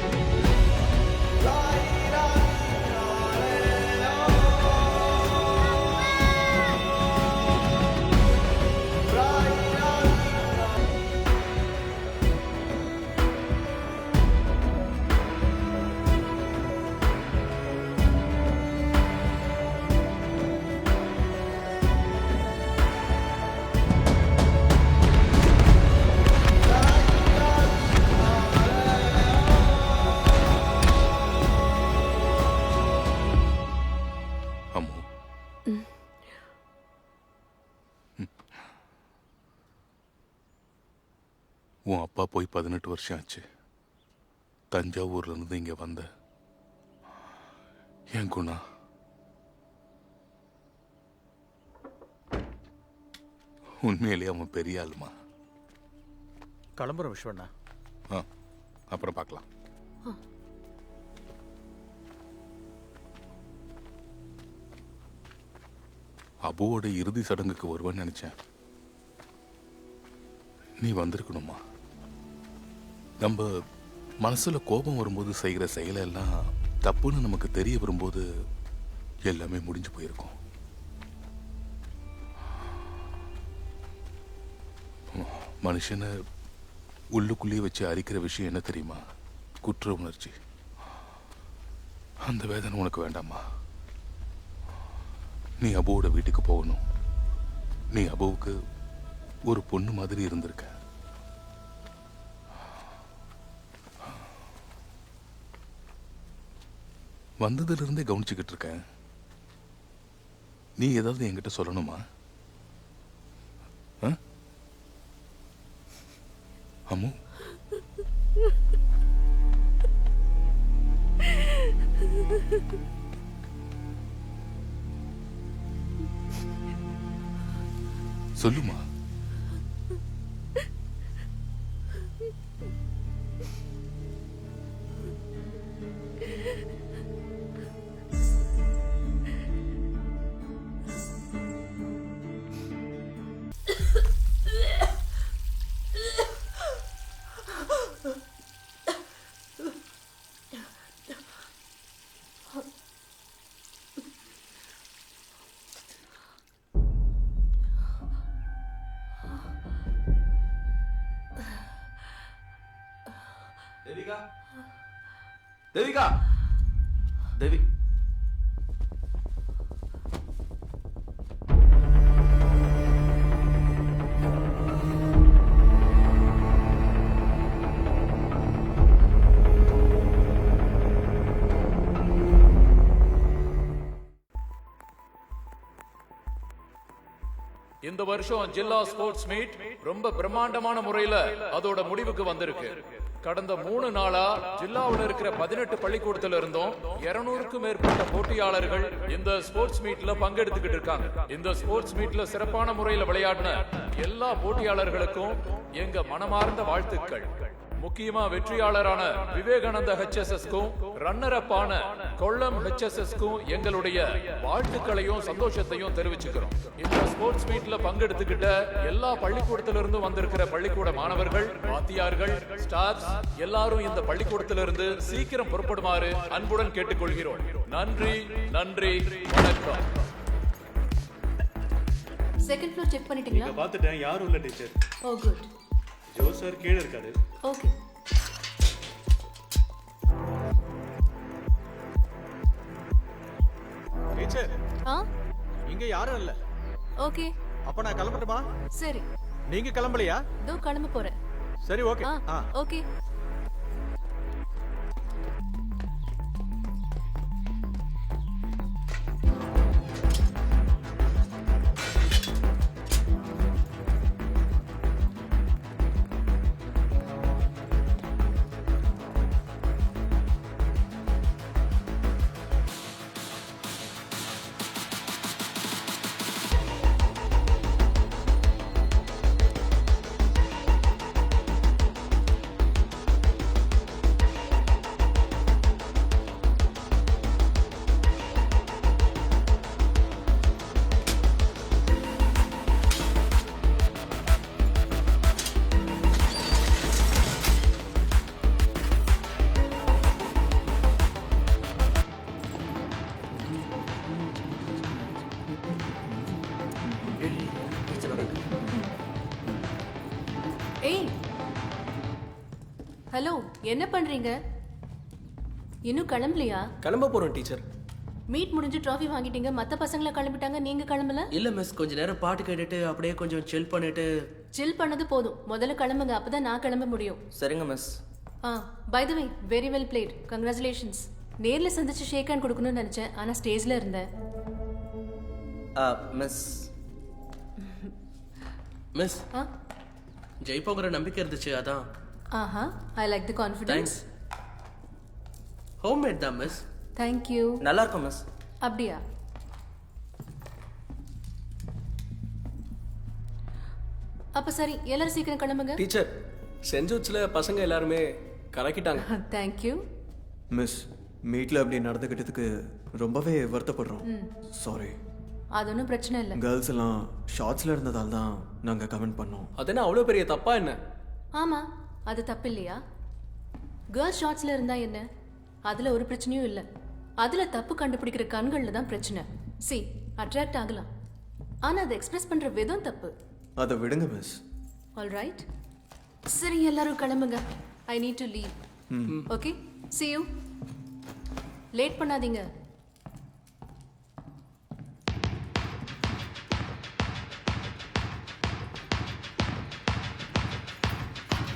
உன் அப்பா போய் 18 வருஷம் ஆச்சு. தஞ்சாவூர்ல இருந்து இங்க வந்த என் குணா உண்மையிலேயே அவன் பெரிய ஆளுமா. கிளம்புற விஸ்வண்ணா. அப்புறம் பார்க்கலாம். அபுவோட இறுதி சடங்குக்கு வருவேன்னு நினைச்சேன். நீ வந்திருக்கணுமா? நம்ம மனசுல கோபம் வரும்போது செய்கிற செயலெல்லாம் தப்புன்னு நமக்கு தெரிய வரும்போது எல்லாமே முடிஞ்சு போயிருக்கும். மனுஷனை உள்ளுக்குள்ளேயே வச்சு அரிக்கிற விஷயம் என்ன தெரியுமா? குற்ற உணர்ச்சி. அந்த வேதனை உனக்கு வேண்டாமா? நீ அபுவோட வீட்டுக்கு போகணும். நீ அபுவுக்கு ஒரு பொண்ணு மாதிரி இருந்திருக்க. வந்ததுல இருந்தே கவனிச்சுக்கிட்டு இருக்கேன். நீ ஏதாவது என்கிட்ட சொல்லணுமா? அம்மு, சொல்லுமா. தேவிகா, தேவிகா, தேவி. இந்த வருஷம் ஜில்லா ஸ்போர்ட்ஸ் மீட் ரொம்ப பிரம்மாண்டமான முறையில அதோட முடிவுக்கு வந்திருக்கு. கடந்த 3 நாளா ஜில்லாவில் இருக்கிற 18 பள்ளிக்கூடத்துல இருந்தும் 200க்கும் மேற்பட்ட போட்டியாளர்கள் இந்த ஸ்போர்ட்ஸ் மீட்ல பங்கெடுத்துக்கிட்டு இருக்காங்க. இந்த ஸ்போர்ட்ஸ் மீட்ல சிறப்பான முறையில விளையாடின எல்லா போட்டியாளர்களுக்கும் எங்க மனமார்ந்த வாழ்த்துக்கள். முக்கியமா வெற்றியாளரான விவேகானந்த HSSக்கும் ரன்னர் அப் ஆன கொல்லம் HSSக்கும் எங்களுடைய வாழ்த்துக்களையும் சந்தோஷத்தையும் தெரிவிச்சுக்கிறோம். இந்த ஸ்போர்ட்ஸ் மீட்ல பங்கெடுத்துக்கிட்ட எல்லா பள்ளிக்கூடத்திலிருந்து வந்திருக்கிற பள்ளிக்கூட மாணவர்கள், வாத்தியார்கள், ஸ்டாஃப்ஸ் எல்லாரும் இந்த பள்ளிக்கூடத்திலிருந்து சீக்கிரம் புறப்படுமாறு அன்புடன் கேட்டுக்கொள்கிறோம். நன்றி, நன்றி, வணக்கம். செகண்ட் ஃப்ளோர் செக் பண்ணிட்டீங்களா? இங்க பார்த்துட்டேன், யாரும் இல்ல டீச்சர். ஓ குட். ஜோ சார் கீழே இருக்காரு. ஓகே. டீச்சர், இங்க யாரும் இல்ல. ஓகே. அப்ப நான் கிளம்பட்டுமா? சரி. நீங்க கிளம்பலையா? தோ கிளம்ப போறேன். சரி, ஓகே. ஓகே. ஹலோ, என்ன பண்றீங்க? இன்னும் கிளம்பலையா? கிளம்ப போறோம் டீச்சர். மீட் முடிஞ்சு ட்ராஃபி வாங்கிட்டீங்க, மத்த பசங்கள கிளம்பிட்டாங்க, நீங்க கிளம்பல? இல்ல மிஸ், கொஞ்ச நேரம் பாட்டு கேட்டுட்டு அப்படியே கொஞ்சம் சில் பண்ணிட்டு. சில் பண்ணது போதும், முதல்ல கிளம்புங்க, அப்பதான் நான் கிளம்ப முடியும். சரிங்க miss. By the way, very well played, congratulations. நேர்ல சந்திச்சு ஷேக் ஹேண்ட் கொடுக்கணும்னு நினைச்சேன், ஆனா ஸ்டேஜ்ல இருந்தேன். மிஸ் மிஸ் ஜெயிப்போங்கிற நம்பிக்கை இருந்துச்சு, அதான். ஆஹா, I like the confidence. Home made தான் மிஸ். Thank you. நல்லா இருக்கும் மிஸ். அப்படியா? அப்ப சரி, எல்லாரும் சீக்கிரம் கிளம்புங்க. டீச்சர், சென்ட் ஜூட்ஸ்ல பசங்க எல்லாருமே கலக்கிட்டாங்க. Thank you. மிஸ், மீட்ல அப்படி நடந்துக்கிட்டதுக்கு ரொம்பவே வருத்தப்படுறோம். சாரி. அது ஒன்றும் பிரச்சனை இல்லை. கேர்ள்ஸ் எல்லாம் ஷார்ட்ஸ்ல இருந்ததால தான் நாங்க கமெண்ட் பண்ணோம். அது என்ன அவ்வளோ பெரிய தப்பா என்ன? ஆமா, அது தப்பு இல்லையா? கேர்ள்ஸ் ஷார்ட்ஸ்ல இருந்தா என்ன? அதுல ஒரு பிரச்சனையும் இல்லை. அதுல தப்பு கண்டுபிடிக்கிற கண்கள்ல தான் பிரச்சனை. சி, அட்ராக்ட் ஆகலாம், ஆனா அதை எக்ஸ்பிரஸ் பண்ற விதம் தப்பு. அதை விடுங்க மிஸ். ஆல் ரைட், சரி எல்லாரும் கிளம்புங்க. I need to leave. Okay, see you. Late பண்ணாதீங்க.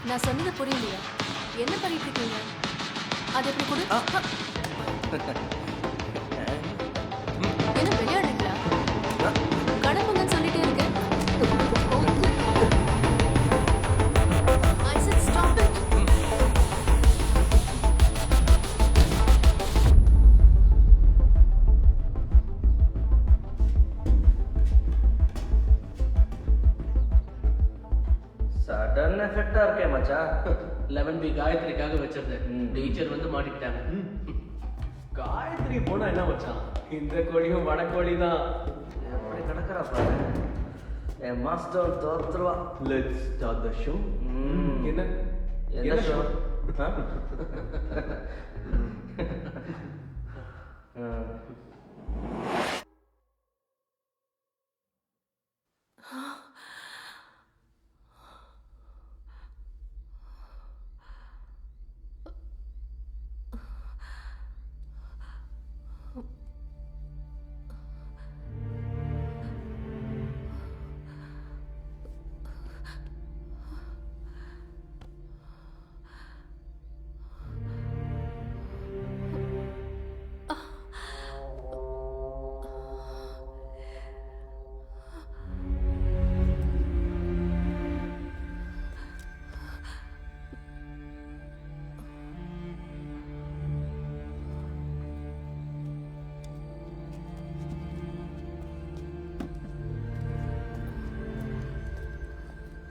நான் சொன்னது புரியலையா? என்ன பண்ணிட்டு இருக்கீங்க? அது எப்படி கொடு. என்ன விளையாடுறீங்களா? கடம்புங்கன்னு சொல்லிட்டே இருக்கேன். I said stop it. Sudden எஃபெக்டா இருக்கே மச்சான். 11B காயத்ரிக்காக வச்சிருந்தேன், டீச்சர் வந்து மாட்டிக்கிட்டாங்க. காயத்ரி போனா என்ன மச்சான், இந்த கோழியும் வடக்கோழி தான். எப்படி கிடக்குறா பாரு. என் மாஸ்டர் தோத்துருவா. Let's start the show. என்ன ஷோ?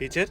டீச்சர்,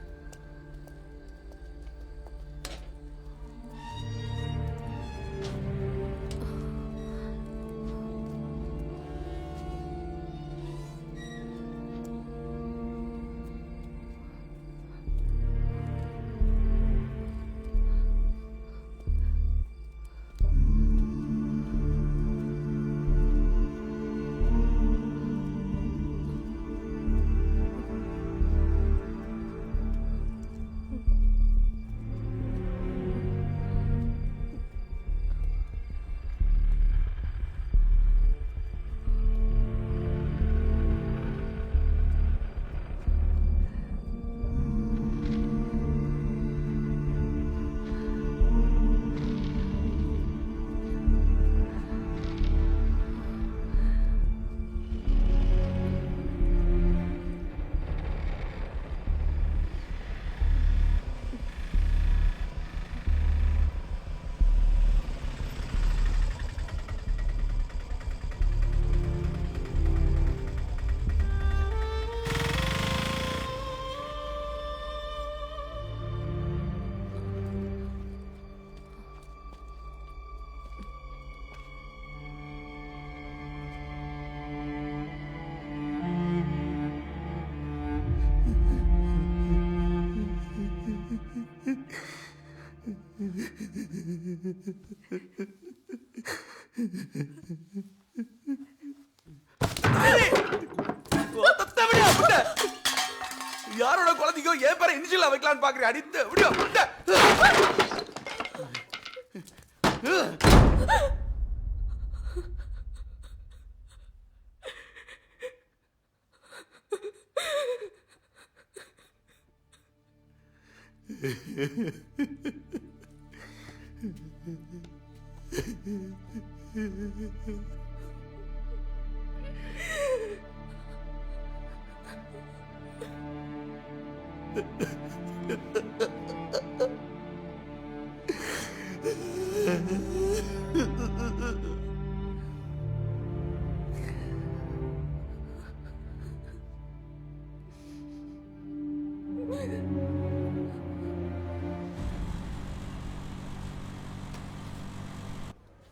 யாரோட குழந்தைக்கோ ஏன் பேரை இனிஷியலா வைக்கலான்னு பாக்குறேன். அடித்து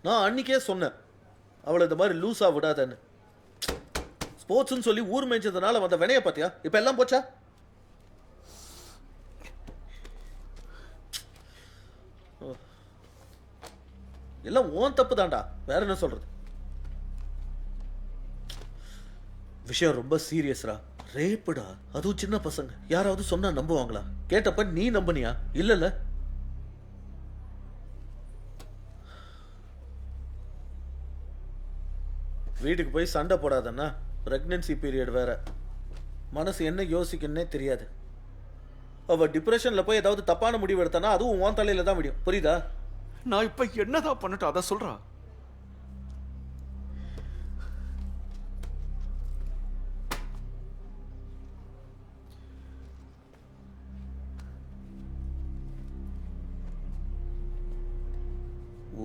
நான் அன்னைக்கே சொன்னேன் அவளை இந்த மாதிரி லூஸா விடாதன்னு. ஸ்போர்ட்ஸ்னு சொல்லி ஊர் மேய்ச்சதுனால வந்த வினைய பாத்தியா? இப்ப எல்லாம் போச்சா? எல்லாம் ஓன் தப்பு தான்டா, வேற என்ன சொல்றது? விஷயம் ரொம்ப சீரியஸ்ரா. ரேப்புடா, அதுவும் சின்ன பசங்க. யாராவது சொன்னா நம்புவாங்களா? கேட்டப்ப நீ நம்பனியா? இல்லல்ல. வீட்டுக்கு போய் சண்டை போடாதண்ணா. பிரெக்னன்சி பீரியட் வேற. மனசு என்ன யோசிக்கணுன்னே தெரியாது. அவ டிப்ரெஷன்ல போய் ஏதாவது தப்பான முடிவு எடுத்தானா அதுவும் உன் தலையில தான் விடியும். புரியுதா? நான் இப்ப என்னதான் பண்ணட்டும் அத சொல்றா.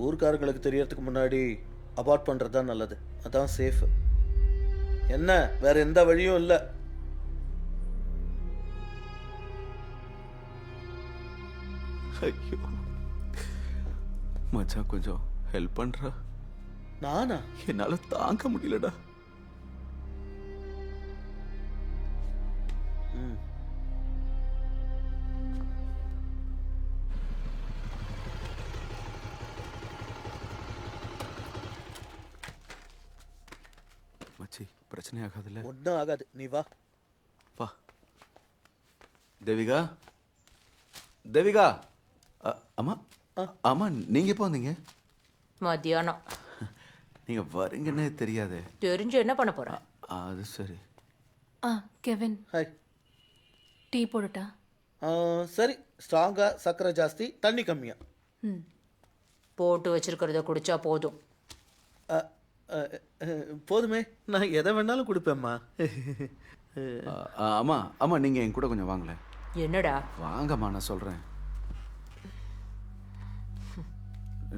ஊர்க்காரங்களுக்கு தெரியறதுக்கு முன்னாடி அபார்ட் பண்றது தான் நல்லது. அதான் சேஃப். என்ன, வேற எந்த வழியும் இல்லை. ஐயோ மச்சான், கொஞ்சம் ஹெல்ப் பண்றா. நானா? என்னால தாங்க முடியலடா. மச்சி, பிரச்சனை ஆகாதுல்ல? ஒன்றும் ஆகாது, நீ வா. வா. தேவிகா, தேவிகா. அம்மா, ஆமா, நீங்க எப்போ வந்தீங்க? மத்தியானம். நீங்க வரீங்கன்னே தெரியாது. தெரிஞ்சு என்ன பண்ண போற? அது சரி. Kevin, hi. டீ போடட்டா? சரி, ஸ்ட்ராங்கா, சக்கரை ஜாஸ்தி, தண்ணி கம்மியா. போட்டு வச்சிருக்கிறத குடிச்சா போதும். போதுமே, நான் எதை வேணாலும் கொடுப்பேம்மா. ஆமா ஆமா, நீங்க என் கூட கொஞ்சம் வாங்கல. என்னடா? வாங்கம்மா, நான் சொல்றேன்.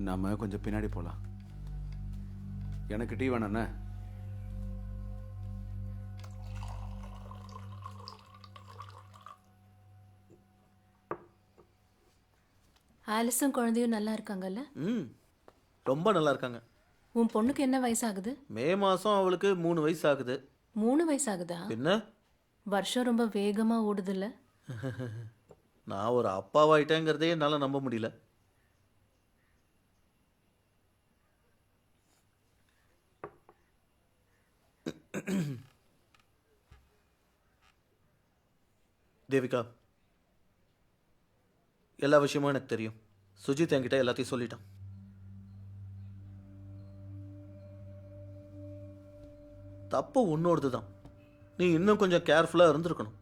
நாம கொஞ்சம் பின்னாடி போலாம். எனக்கு டீ வேணாண்ணே. ஆலிஸும் குழந்தையும் நல்லா இருக்காங்கல்ல? ரொம்ப நல்லா இருக்காங்க. உன் பொண்ணுக்கு என்ன வயசாகுது? மே மாசம் அவளுக்கு 3 வயசு ஆகுது. 3 வயசாகுதா? என்ன வருஷம் ரொம்ப வேகமா ஓடுதுல்ல? நான் ஒரு அப்பாவாயிட்டேங்கிறதே என்னால நம்ப முடியல. தேவிகா, எல்லா விஷயமும் எனக்கு தெரியும். சுஜித் என்கிட்ட எல்லாத்தையும் சொல்லிட்டான். தப்பு உன்னோடது தான். நீ இன்னும் கொஞ்சம் கேர்ஃபுல்லா இருந்திருக்கணும்.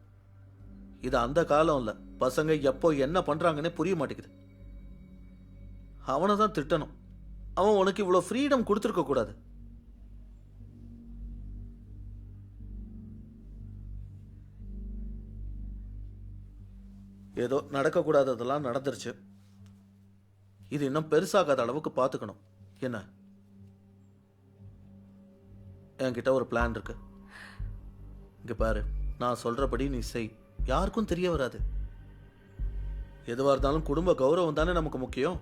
இது அந்த காலம் இல்லை. பசங்க எப்போ என்ன பண்றாங்கன்னே புரிய மாட்டேங்குது. அவனை தான் திட்டணும். அவன் உனக்கு இவ்வளோ ஃப்ரீடம் கொடுத்துருக்க கூடாது. ஏதோ நடக்கக்கூடாததெல்லாம் நடந்துருச்சு. இது இன்னும் பெருசாகாத அளவுக்கு பார்த்துக்கணும். என்ன, என்கிட்ட ஒரு பிளான் இருக்கு. இங்க பாரு, நான் சொல்றபடி நீ செய். யாருக்கும் தெரிய வராது. எதுவா இருந்தாலும் குடும்ப கௌரவம் தானே நமக்கு முக்கியம்.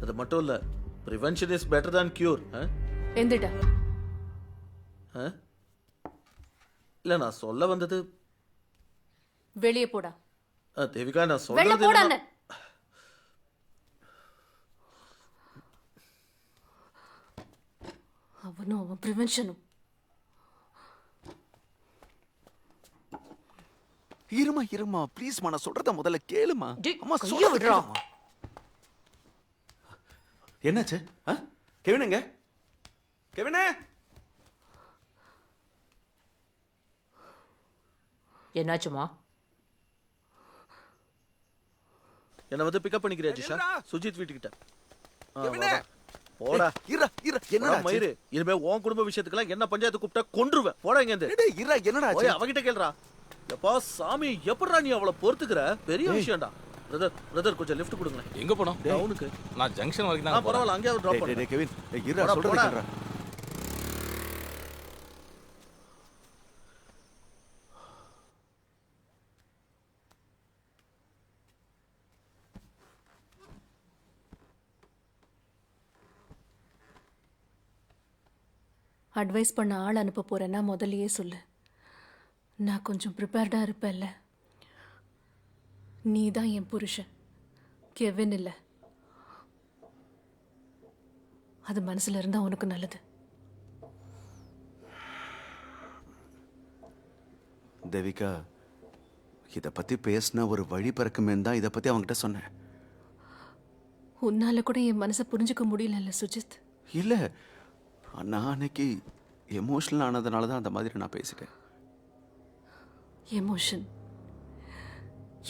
அது மட்டும் இல்ல, prevention is better than cure. எந்திடா. இல்ல, நான் சொல்ல வந்தது. வெளியே போடா. தேவிகா, நான் வெளியே சொல்றது போடா. என்னன்னா- அவனும் அவன் ப்ரிவென்ஷனும். இருமா ப்ளீஸ்மா, நான் சொல்றத முதல்ல கேளுமா. அம்மா கையை விடுறா. என்னாச்சு? கெவினுங்க, கெவினே. என்னாச்சுமா? என்ன வந்து பிக்கப் பண்ணிக்கிறியா ஜிஷா? சுஜித் வீட்டுக்கிட்ட. கெவினே, போடா. என்னடா மயிறு, இனிமே உன் குடும்ப விஷயத்துக்கெல்லாம் என்ன பஞ்சாயத்து கூப்பிட்டா கொன்றுவேன். போடா இங்க இருந்து. என்னடா போய் அவகிட்ட கேளுடா. எப்பா சாமி, எப்படிடா நீ அவளை பொறுத்துக்கிற? பெரிய விஷயம்டா. பிரதர் கொஞ்சம் லிஃப்ட் கொடுங்க. எங்க போனோம்? டவுனுக்கு. நான் ஜங்ஷன் வரைக்கும் தான். பரவாயில்ல, அங்கேயே டிராப் பண்ணு. கெவின், இருடா, சொல்றத கேளுடா. அட்வைஸ் பண்ண ஆள் அனுப்ப போறேன்னா முதல்லயே சொல்லு. நான் கொஞ்சம் ப்ரிப்பேர்டாக இருப்பேன்ல. நீ தான் என் புருஷன், கெவின் இல்லை. அது மனசுல இருந்தா உனக்கு நல்லது. தேவிகா, இதை பத்தி பேசின ஒரு வழி பிறக்குமேன்னு தான் இதை பத்தி அவங்ககிட்ட சொன்னேன். உன்னால கூட என் மனசை புரிஞ்சுக்க முடியலல்ல சுஜித். இல்ல, நான் அன்னைக்கு எமோஷனல் ஆனதுனால தான் அந்த மாதிரி நான் பேசிட்டேன். எமோஷன்?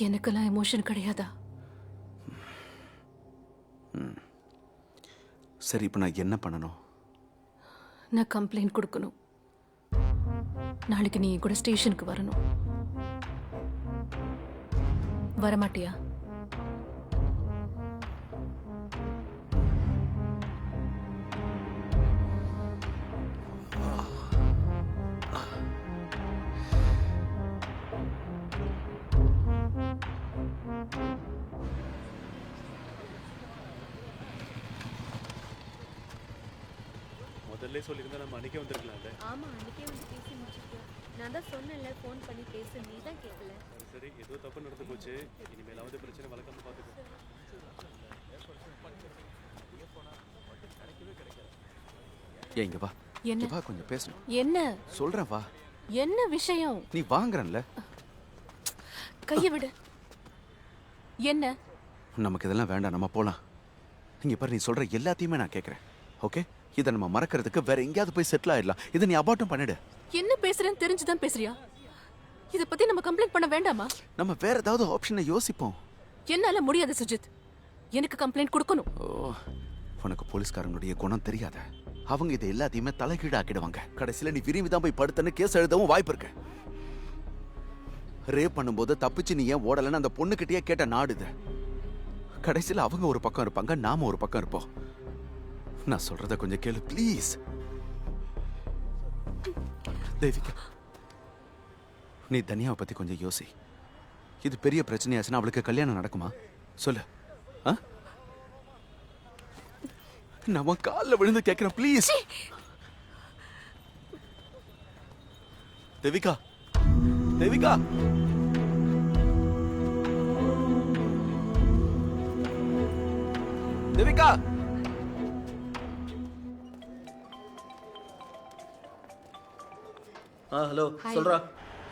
எனக்கெல்லாம் எமோஷன் கிடையாதா? சரி, இப்போ நான் என்ன பண்ணணும்? நான் கம்ப்ளைண்ட் கொடுக்கணும். நாளைக்கு நீ கூட ஸ்டேஷனுக்கு வரணும். வரமாட்டியா? முதல்ல சொல்லியிருந்தா நம்ம அன்னைக்கே வந்திருக்கலாம்ல. ஆமா, அன்னைக்கே வந்து பேசி முடிச்சிருக்கோம். நான் தான் சொன்னேன்ல, ஃபோன் பண்ணி பேச, நீ தான் கேட்கல. சரி, ஏதோ தப்பு நடந்து போச்சு. இனிமேலாவது பிரச்சனை வளர்க்காம பார்த்துக்கோ. இங்க வா. என்ன? இங்க வா, கொஞ்சம் பேசணும். என்ன சொல்றேன், வா. என்ன விஷயம்? நீ வாங்குறல்ல. கையை விடு. என்ன? நமக்கு இதெல்லாம் வேண்டாம், நம்ம போலாம். இங்க பாரு, நீ சொல்ற எல்லாத்தையுமே நான் கேட்கறேன். ஓகே, இதை நம்ம மறக்கிறதுக்கு வேற எங்கேயாவது போய் செட்டில் ஆயிடலாம். இதை நீ அபார்ட்டும் பண்ணிடு. என்ன பேசுறேன்னு தெரிஞ்சுதான் பேசுறியா? இத பத்தி நம்ம கம்ப்ளைண்ட் பண்ண வேண்டாமா? நம்ம வேற ஏதாவது ஆப்ஷனை யோசிப்போம். என்னால முடியாது சுஜித். எனக்கு கம்ப்ளைண்ட் கொடுக்கணும். ஓ, உனக்கு போலீஸ்காரங்களுடைய குணம் தெரியாத. அவங்க இதை எல்லாத்தையுமே தலைகீழ ஆக்கிடுவாங்க. கடைசியில நீ விரும்பி தான் போய் படுத்தன்னு கேஸ் எழுதவும் வாய்ப்பு இருக்கு. ரேப் பண்ணும்போது தப்பிச்சு நீ ஏன் ஓடலன்னு அந்த பொண்ணுகிட்டயே கேட்ட நாடுது. கடைசியில அவங்க ஒரு பக்கம் இருப்பாங்க, நாம ஒரு பக்கம் இருப்போம். நான் சொல்றத கொஞ்சம் கேளு ப்ளீஸ். தேவிகா, நீ தனியாவை பத்தி கொஞ்சம் யோசி. இது பெரிய பிரச்சனையாச்சுன்னா அவளுக்கு கல்யாணம் நடக்குமா? சொல்லு. நம்ம காலில் விழுந்து கேட்கிறேன் ப்ளீஸ். தேவிகா, தேவிகா, தேவிகா. ஹலோ, சொல்றா.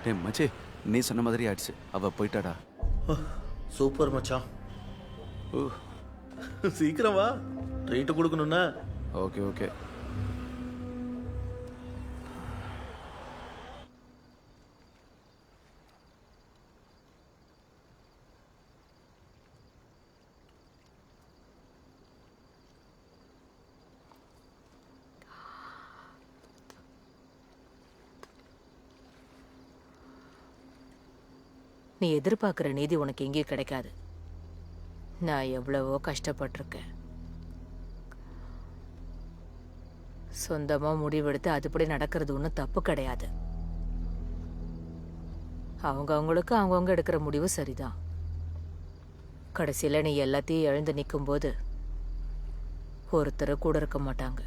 டேய் மச்சி, நீ சொன்ன மாதிரி ஆயிடுச்சு. அவ போயிட்டாடா. சூப்பர் மச்சான். சீக்கிரம் வா, ட்ரீட் கொடுக்கணும்னா. Okay okay. நீ எதிர்பார்க்குற நீதி உனக்கு எங்கேயும் கிடைக்காது. நான் எவ்வளவோ கஷ்டப்பட்டிருக்கேன். சொந்தமா முடிவெடுத்து அதுபடி நடக்கிறது ஒன்றும் தப்பு கிடையாது. அவங்கவுங்களுக்கு அவங்கவுங்க எடுக்கிற முடிவு சரிதான். கடைசியில் நீ எல்லாத்தையும் எழுந்து நிற்கும்போது ஒருத்தர் கூட இருக்க மாட்டாங்க.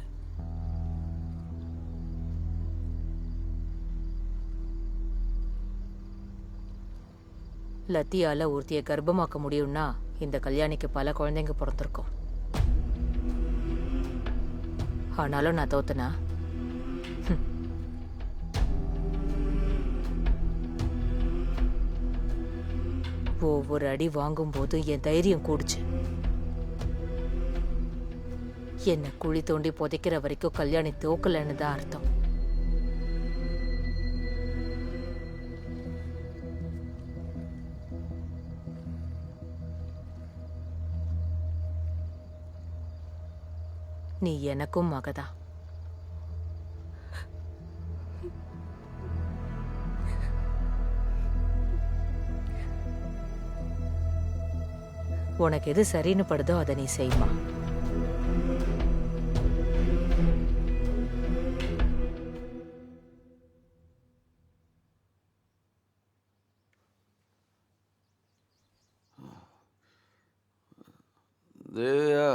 லத்தியால ஒருத்தியை கர்ப்பமாக்க முடியும்னா இந்த கல்யாணிக்கு பல குழந்தைங்க பிறந்திருக்கும். ஆனாலும் நான் தோத்தனா? ஒவ்வொரு அடி வாங்கும் போது என் தைரியம் கூடுச்சு. என்ன குழி தோண்டி புதைக்கிற வரைக்கும் கல்யாணி தோக்கலன்னு தான் அர்த்தம். நீ எனக்கும் மகதா. உனக்கு எது சரின்னு படுதோ அதை நீ செய்மா. தேவியா,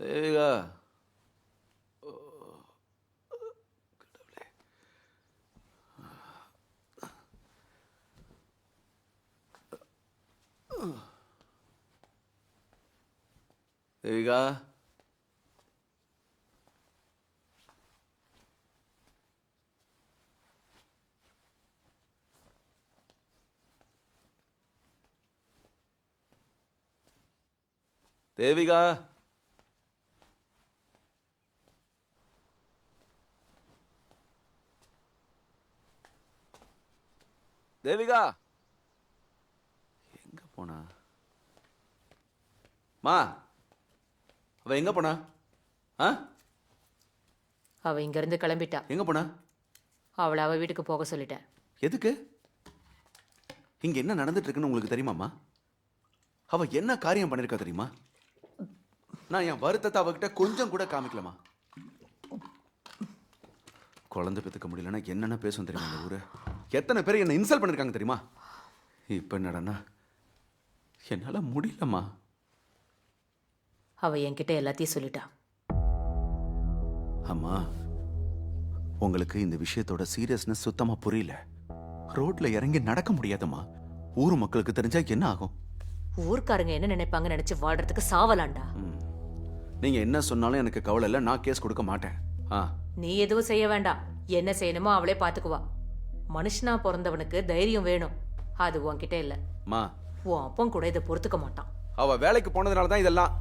தேவிகா, தேவிகா, தேவிகா, தேவிகா, எங்க போனா? மா, அவ எங்க போனா? அவ இங்க இருந்து கிளம்பிட்டா. எங்க போனா? அவளை அவ வீட்டுக்கு போக சொல்லிட்டேன். எதுக்கு? இங்க என்ன நடந்துட்டு இருக்குன்னு உங்களுக்கு தெரியுமாமா? அவ என்ன காரியம் பண்ணிருக்கா தெரியுமா? நான் என் வருத்தத்தை அவகிட்ட கொஞ்சம் கூட காமிக்கலமா. குழந்தை பெத்துக்க முடியலன்னா என்னென்ன பேசும் தெரியுமா இந்த ஊரு? எத்தனை பேர் என்ன இன்சல்ட் பண்ணிருக்காங்க தெரியுமா? இப்ப என்னடா என்னால முடியலம்மா. அவ என்கிட்ட எல்லாத்தையும் சொல்லிட்டா. அம்மா, உங்களுக்கு இந்த விஷயத்தோட சீரியஸ்னஸ் சுத்தமா புரியல. ரோட்ல இறங்கி நடக்க முடியாதம்மா. ஊர் மக்களுக்கு தெரிஞ்சா என்ன ஆகும்? ஊர்க்காரங்க என்ன நினைப்பாங்க நினைச்சு வாழ்றதுக்கு சாவலாண்டா. நீங்க என்ன சொன்னாலும் எனக்கு கவலை இல்ல. நான் கேஸ் கொடுக்க மாட்டேன். நீ எதுவும் செய்ய வேண்டாம். என்ன செய்யணுமோ அவளே பாத்துக்குவா. மனுஷனா பிறந்தவனுக்கு தைரியம் வேணும். அது உன்கிட்ட இல்ல. உன் அப்பன் கூட இதை பொறுத்துக்க மாட்டான். அவ வேலைக்கு போனதுனால தான் இதெல்லாம்.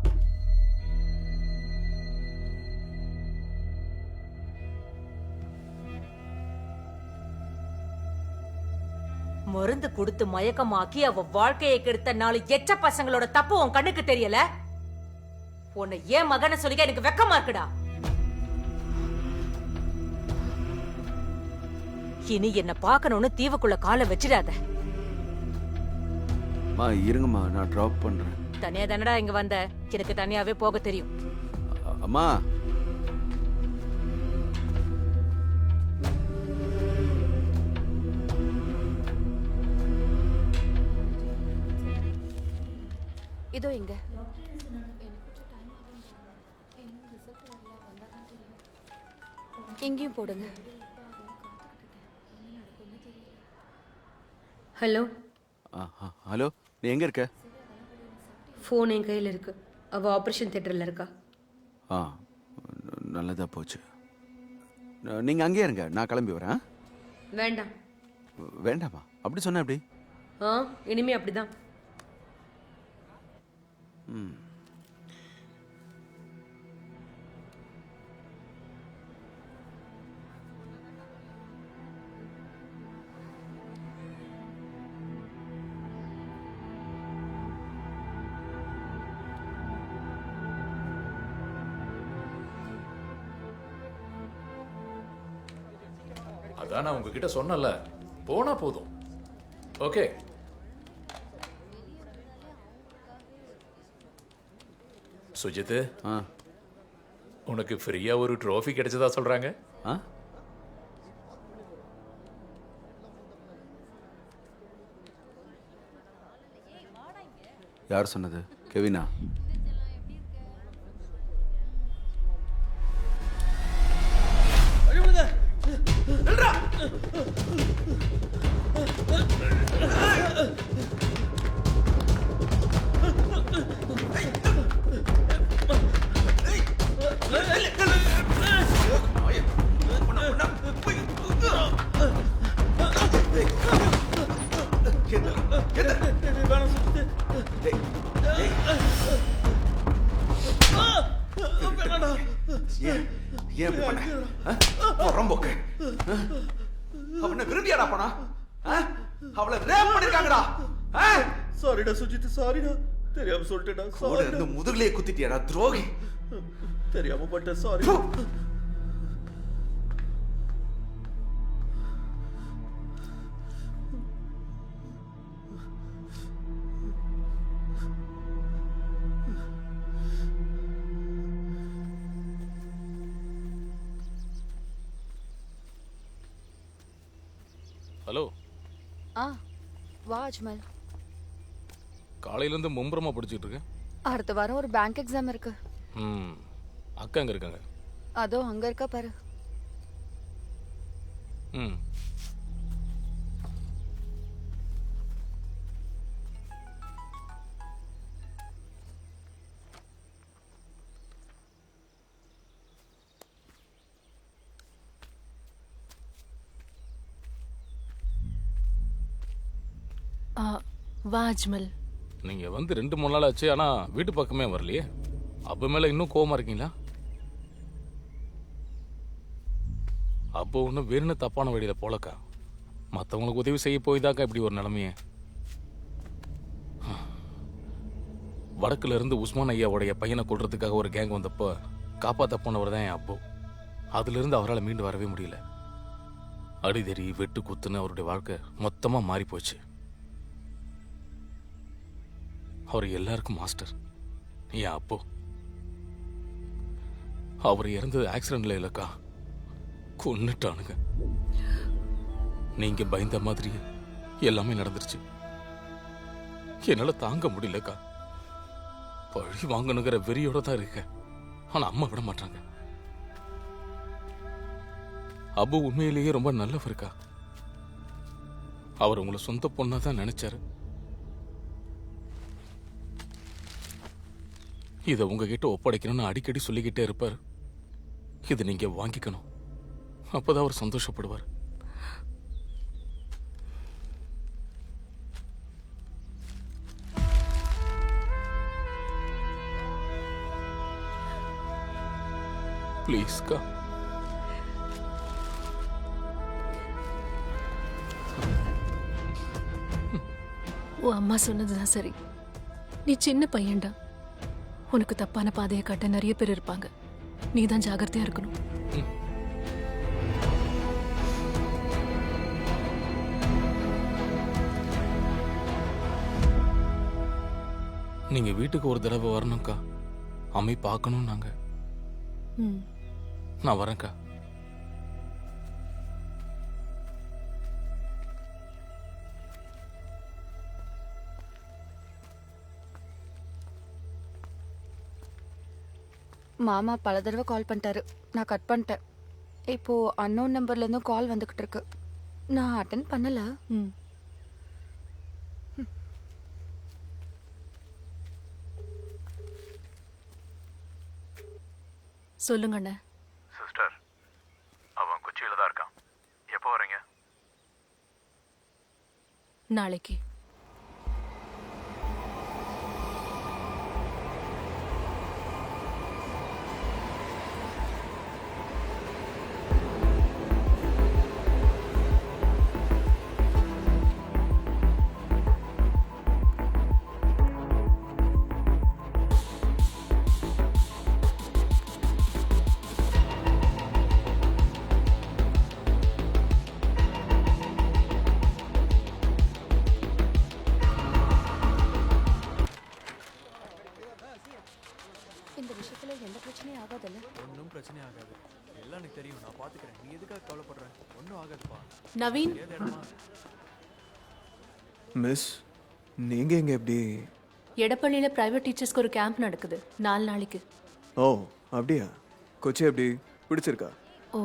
மருந்து கொடுத்து மயக்கமாக்கி அவ வாழ்க்கையை கெடுத்த 4 எச்ச பசங்களோட தப்பு உன் கண்ணுக்கு தெரியல? உன்னை ஏன் மகனை சொல்லிக்க எனக்கு வெக்கமா இருக்குடா. இனி என்ன பார்க்கணும்னு தீவுக்குள்ள காலை வச்சிடாத. இருங்கம்மா, நான் டிராப் பண்றேன். தனியா தானடா இங்க வந்த? எனக்கு தனியாவே போக தெரியும். அம்மா, இதோ இங்க. எங்கேயும் போடுங்க. ஹலோ. ஹலோ, நீ எங்க இருக்க? ஃபோன் என் கையில் இருக்கு. அவ ஆபரேஷன் தியேட்டர்ல இருக்கா. நல்லதா போச்சு. நீங்க அங்கேயே இருங்க, நான் கிளம்பி வரேன். வேண்டாம். வேண்டாமா? அப்படி சொன்ன எப்படி? இனிமே அப்படிதான். அதான் நான் உங்ககிட்ட சொன்னல, போனா போதும். ஓகே. சுஜித், உனக்கு ஃப்ரீயா ஒரு ட்ரோஃபி கிடைச்சதா சொல்றாங்க. யார் சொன்னது? கெவினா? ஏன் இப்படி பண்ண? புறம்போக்கு. அவனை விரும்பியாடா போனா? அவளை ரேப் பண்ணிருக்காங்கடா. சாரிடா சுஜித், சாரிடா, தெரியாம சொல்லிட்டேடா. கூட இருந்து முதுகுலயே குத்திட்டியாடா துரோகி. தெரியாம பட்ட சாரி. ஹலோ. வா அஜ்மல். காலையிலேருந்து மும்பரமா படிச்சுட்டு இருக்கேன். அடுத்த வாரம் ஒரு பேங்க் எக்ஸாம் இருக்கு. அக்கா அங்கே இருக்காங்க. அதோ அங்க இருக்கா பாரு. வா அஜ்மல். நீங்கள் வந்து 2-3 நாள் ஆச்சு, ஆனால் வீட்டு பக்கமே வரலையே. அப்போ மேலே இன்னும் கோவமா இருக்கீங்களா? அப்போ ஒன்றும் வேணும்னு தப்பான வழியில் போலக்கா. மற்றவங்களுக்கு உதவி செய்ய போய்தாக்கா இப்படி ஒரு நிலைமையே. வடக்குல இருந்து உஸ்மான் ஐயாவுடைய பையனை கொள்றதுக்காக ஒரு கேங் வந்தப்போ காப்பாற்ற போனவர் தான் என் அப்போ. அதுலேருந்து அவரால் மீண்டு வரவே முடியல. அடிதறி வெட்டு குத்துன்னு அவருடைய வாழ்க்கை மொத்தமாக மாறி போச்சு. அவர் எல்லாருக்கும் மாஸ்டர். என் அப்போ அவர் இறந்தது ஆக்சிடென்ட்ல இல்லக்கா, கொன்னுட்டானுங்க. நீங்க பயந்த மாதிரி எல்லாமே நடந்துருச்சு. என்னால தாங்க முடியலக்கா. பழி வாங்கணுங்கிற வெறியோட தான் இருக்க. ஆனா அம்மா விட மாட்டாங்க. அபு உண்மையிலேயே ரொம்ப நல்லவருக்கா. அவர் உங்களை சொந்த பொண்ணா தான் நினைச்சாரு. இதை உங்ககிட்ட ஒப்படைக்கணும்னு அடிக்கடி சொல்லிக்கிட்டே இருப்பார். இது நீங்க வாங்கிக்கணும், அப்பதான் அவர் சந்தோஷப்படுவார். ப்ளீஸ்க்கா. உன் அம்மா சொன்னதுதான் சரி. நீ சின்ன பையன்டா. உனக்கு தப்பான பாதையை காட்ட நிறைய பேர் இருப்பாங்க. நீ தான் ஜாகிரதையா இருக்கணும். நீங்க வீட்டுக்கு ஒரு தடவை வரணும்க்கா. அம்மை பார்க்கணும். நாங்க நான் வரேன்க்கா. மாமா பல தடவை கால் பண்ணிட்டாரு. நான் கட் பண்ணிட்டேன். இப்போ அன்னோன் நம்பர்ல இருந்தும் கால் வந்துகிட்டு இருக்கு. நான் அட்டென்ட் பண்ணல. சொல்லுங்க அண்ணா. சிஸ்டர், அவன் கொச்சியில தான் இருக்கான். எப்போ வரீங்க? நாளைக்கு. ஒன்றும் பிரச்சனை ஆகாது. எல்லாம் எனக்கு தெரியும். நான் பார்த்துக்கிறேன். நீ எதுக்காக கவலைப்படுற? ஒன்றும் ஆகாதுப்பா. நவீன். மிஸ், நீங்க எங்க எப்படி? எடப்பள்ளியில பிரைவேட் டீச்சர்ஸ்க்கு ஒரு கேம்ப் நடக்குது 4 நாளைக்கு. ஓ அப்படியா? கொச்சி எப்படி பிடிச்சிருக்கா? ஓ,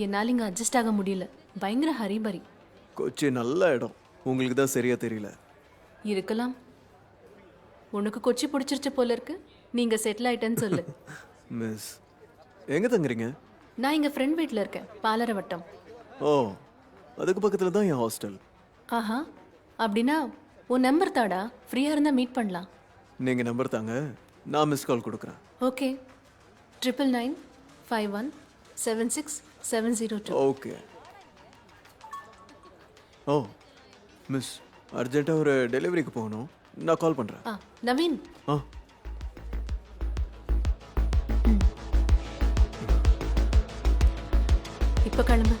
என்னால் இங்கே அட்ஜஸ்ட் ஆக முடியல. பயங்கர ஹரிபரி. கொச்சி நல்ல இடம். உங்களுக்கு தான் சரியா தெரியல. இருக்கலாம். உனக்கு கொச்சி பிடிச்சிருச்ச போல இருக்கு. நீங்க செட்டில் ஆயிட்டேன்னு சொல்லு. மிஸ், எங்க தங்குறீங்க? நான் எங்க ஃப்ரெண்ட் வீட்டில் இருக்கேன், பாலரவட்டம். ஓ, அதுக்கு பக்கத்துல தான் என் ஹாஸ்டல். ஆஹா, அப்படின்னா உன் நம்பர் தாடா. ஃப்ரீயா இருந்தா மீட் பண்ணலாம். நீங்க நம்பர் தாங்க, நான் மிஸ் கால் கொடுக்குறேன். ஓகே. 999 5176 ஓகே. ஓ மிஸ், அர்ஜென்ட்டாக ஒரு டெலிவரிக்கு போகணும். நான் கால் பண்ணுறேன். நவீன், ஆ இப்போ கிளம்பு.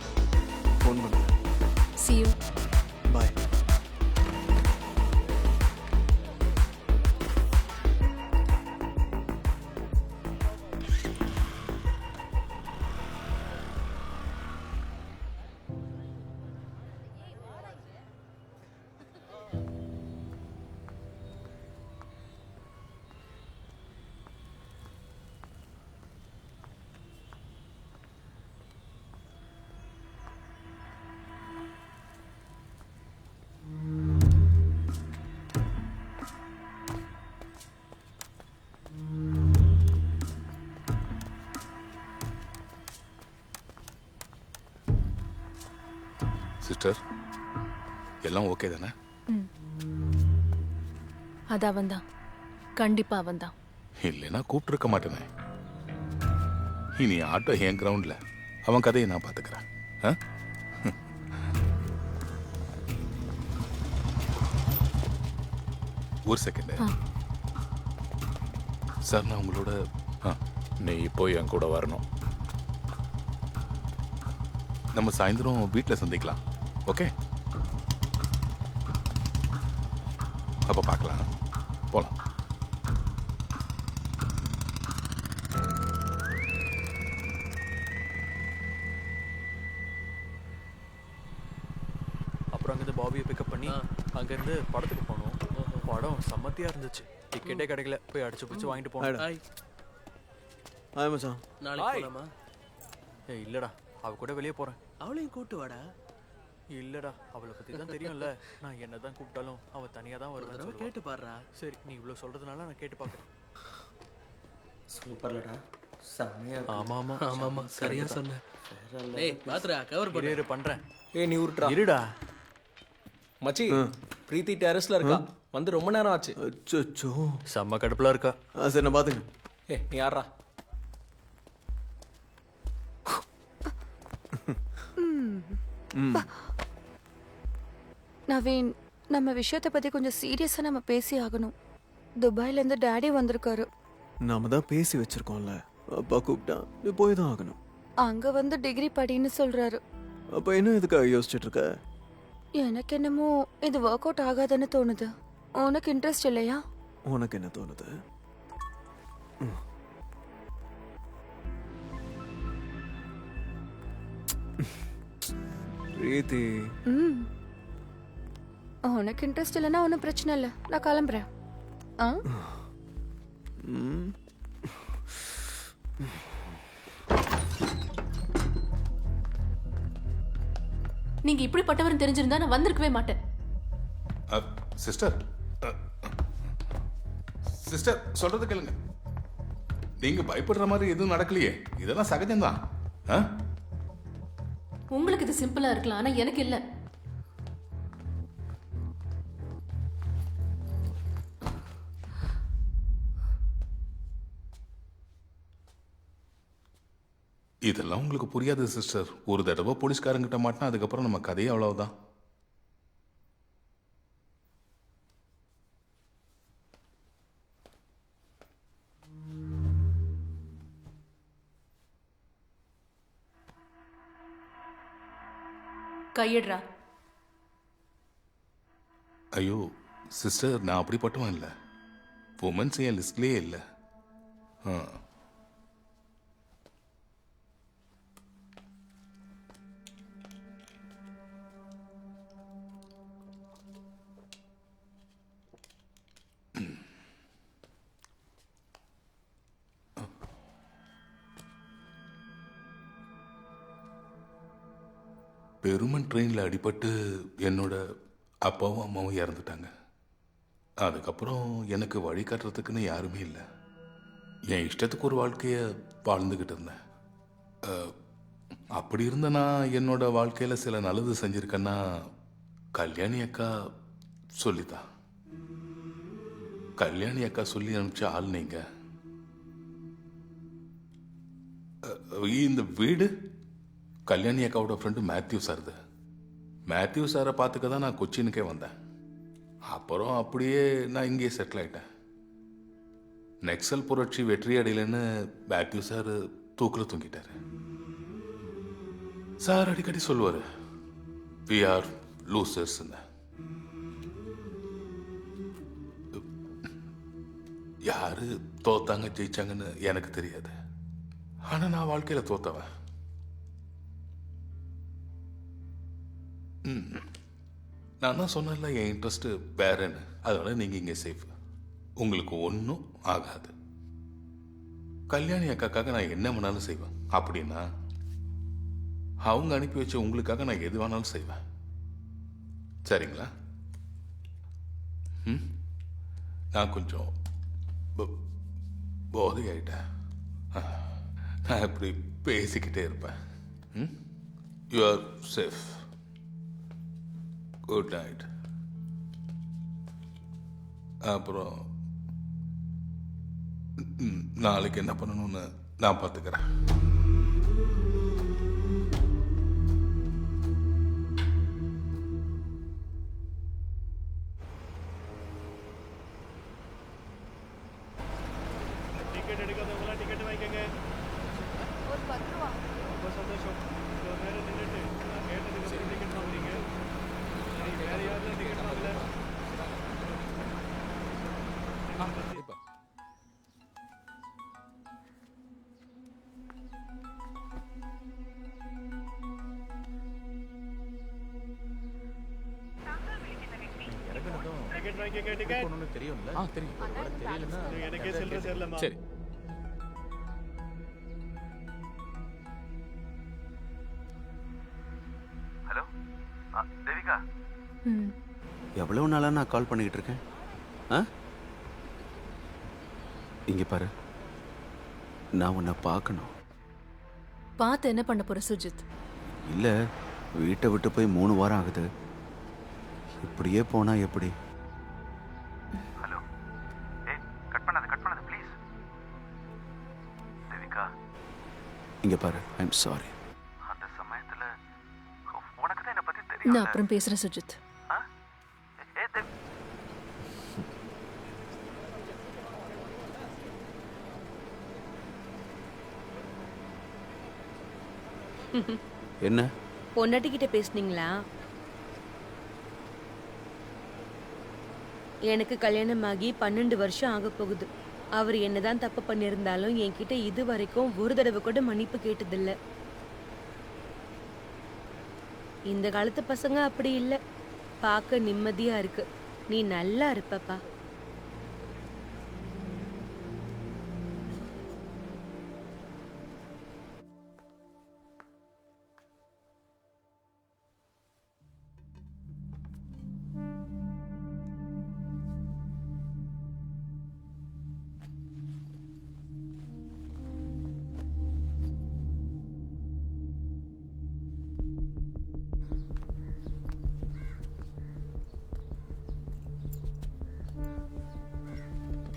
ஃபோன் பண்ணுறேன். See you. பாய். சிஸ்டர், எல்லாம் ஓகே தானே? அது அவன்தான், கண்டிப்பா அவன்தான். இல்லைன்னா கூப்பிட்டுருக்க மாட்டேனே. இனி ஆட்டோ என் கிரவுண்ட்ல, அவன் கதையை நான் பார்த்துக்கிறேன். ஒரு செகண்ட் சார், நான் உங்களோட நீ இப்போ என் கூட வரணும். நம்ம சாயந்தரம் வீட்டில் சந்திக்கலாம். ஓகே, அப்போ பார்க்கலாம். போகலாம். அப்புறம் அங்கேருந்து பாபியை பிக்கப் பண்ணி அங்கேருந்து படத்துக்கு போனோம். படம் செம்மத்தியாக இருந்துச்சு. டிக்கெட்டே கிடைக்கல. போய் அடிச்சு பிடிச்சி வாங்கிட்டு போனோம். ஹாய் மச்சான். நாளைக்கு போலாமா? ஏய் இல்லைடா, அவ கூட வெளியே போகிறேன். அவளையும் கூட்டு வாடா. இல்லடா, அவளை பத்தி தான் தெரியும்ல. நான் என்னதான் கூப்பிட்டாலும் அவ தனியா தான் வருவேன்னு சொல்லுவா. கேட்டு பாருடா. சரி, நீ இவ்வளவு சொல்றதுனால நான் கேட்டு பார்க்கறேன். சூப்பர்லடா, செம்மையா. ஆமா ஆமா சரியா சொன்ன. டேய் பாத்துடா, கவர் பண்ணு. இரு பண்றேன். ஏய் நீ உருட்றா. இருடா மச்சி, பிரீத்தி டெரஸ்ல இருக்கா. வந்து ரொம்ப நேரம் ஆச்சு. அச்சோ, செம்ம கடுப்புல இருக்கா. சரி நான் பாத்துங்க. ஏய் நீ யாரா? நவீன், நம்ம விஷயத்தை பத்தி கொஞ்சம் சீரியஸா நம்ம பேசி ஆகணும். துபாயில இருந்து டாடி வந்திருக்காரு. நாம தான் பேசி வச்சிருக்கோம்ல. அப்பா கூப்பிட்டா நீ போய் தான் ஆகணும். அங்க வந்து டிகிரி படின்னு சொல்றாரு. அப்ப என்ன எதுக்காக யோசிச்சுட்டு இருக்க? எனக்கு என்னமோ இது ஒர்க் அவுட் ஆகாதுன்னு தோணுது. உனக்கு இன்ட்ரெஸ்ட் இல்லையா? உனக்கு என்ன தோணுது? பிரீத்தி, உனக்கு இன்ட்ரெஸ்ட் இல்லைன்னா ஒன்றும் பிரச்சனை இல்லை. நான் கிளம்புறேன். நீங்க இப்படிப்பட்டவர்னு தெரிஞ்சிருந்தா நான் வந்திருக்கவே மாட்டேன். சிஸ்டர், சிஸ்டர் சொல்றது கேளுங்க. நீங்க பயப்படுற மாதிரி எதுவும் நடக்கலையே. இதெல்லாம் சகஜம்தான். உங்களுக்கு இது சிம்பிளா இருக்கலாம், ஆனா எனக்கு இல்ல. இதெல்லாம் உங்களுக்கு புரியாது சிஸ்டர். ஒரு தடவை போலீஸ்காரங்கிட்ட மாட்டினா அதுக்கப்புறம் நம்ம கதையே அவ்வளவுதான். கையிடுறா. ஐயோ சிஸ்டர், நான் அப்படிப்பட்டவன் இல்லை. உமன்ஸ் என் லிஸ்ட்லேயே இல்லை. பெருமன் ட்ரெயினில் அடிபட்டு என்னோட அப்பாவும் அம்மாவும் இறந்துட்டாங்க. அதுக்கப்புறம் எனக்கு வழி காட்டுறதுக்குன்னு யாருமே இல்லை. என் இஷ்டத்துக்கு ஒரு வாழ்க்கையை வாழ்ந்துக்கிட்டு இருந்தேன். அப்படி இருந்த நான் என்னோட வாழ்க்கையில் சில நல்லது செஞ்சுருக்கேன்னா கல்யாணி அக்கா சொல்லித்தான். கல்யாணி அக்கா சொல்லி அனுப்பிச்ச ஆள் நீங்க. இந்த வீடு கல்யாணி அக்காவோட ஃப்ரெண்டு மேத்யூ சார்து. மேத்யூ சாரை பார்த்துக்க தான் நான் கொச்சினுக்கே வந்தேன். அப்புறம் அப்படியே நான் இங்கேயே செட்டில் ஆயிட்டேன். நெக்சல் புரட்சி வெற்றி அடையலன்னு மேத்யூ சார் தூக்கில் தூங்கிட்டாரு. சார் அடிக்கடி சொல்லுவார், வி ஆர் லூசர்ஸ்ன்னு. யாரு தோத்தாங்க ஜெயிச்சாங்கன்னு எனக்கு தெரியாது. ஆனா நான் வாழ்க்கையில தோத்தவன். நான் தான் சொன்னேன்ல என் இன்ட்ரெஸ்ட் வேறன்னு. அதனால நீங்க இங்க சேஃப். உங்களுக்கு ஒன்றும் ஆகாது. கல்யாணி அக்காக்காக நான் என்ன வேணாலும் செய்வேன். அப்படின்னா அவங்க அனுப்பி வச்ச உங்களுக்காக நான் எது வேணாலும் செய்வேன். சரிங்களா? நான் கொஞ்சம் போதை ஆயிட்டேன். நான் இப்படி பேசிக்கிட்டே இருப்பேன். You are safe. Good night. அப்புறம் நாளைக்கு என்ன பண்ணணும்னு நான் பார்த்துக்கிறேன். டிக்கெட் எடுக்காதவங்களாம் டிக்கெட் வாங்கிக்கங்க. ஒரு 10 ரூபா. ரொம்ப சந்தோஷம். இவ்வளோ நேரம் நின்றுட்டு நான் கேட்டதுக்கு டிக்கெட் வாங்குறீங்க. வேற யாரும் டிக்கெட் வாங்கல. டிக்கெட் வாங்கிக்கங்க. டிக்கெட் தெரியும்ல? தெரியும். எனக்கே சில்லறை சேரலமா. சரி. ஹலோ தேவிகா, எவ்வளவு நாளா நான் கால் பண்ணிக்கிட்டு இருக்கேன். இங்க பாரு, நான் உன்னை பார்க்கணும். பார்த்து என்ன பண்ண போற சுஜித்? இல்ல, வீட்டை விட்டு போய் 3 வாரம் ஆகுது. இப்படியே போனா எப்படி? ஹலோ ஏய், கட் பண்ணாத ப்ளீஸ். தேவிகா, இங்க பாரு, ஐ எம் சாரி. அந்த சமயத்துல உனக்கு தான் என்ன பத்தி தெரியும். நான் அப்புறம் பேசுறேன் சுஜித். என்ன? பொண்டாட்டிக்கிட்ட பேசுனீங்களா? எனக்கு கல்யாணம் ஆகி 12 வருஷம் ஆக போகுது. அவர் என்னதான் தப்பு பண்ணியிருந்தாலும் என்கிட்ட இது வரைக்கும் ஒரு தடவை கூட மன்னிப்பு கேட்டதில்ல. இந்த காலத்து பசங்க அப்படி இல்லை. பார்க்க நிம்மதியா இருக்கு. நீ நல்லா இருப்பப்பா.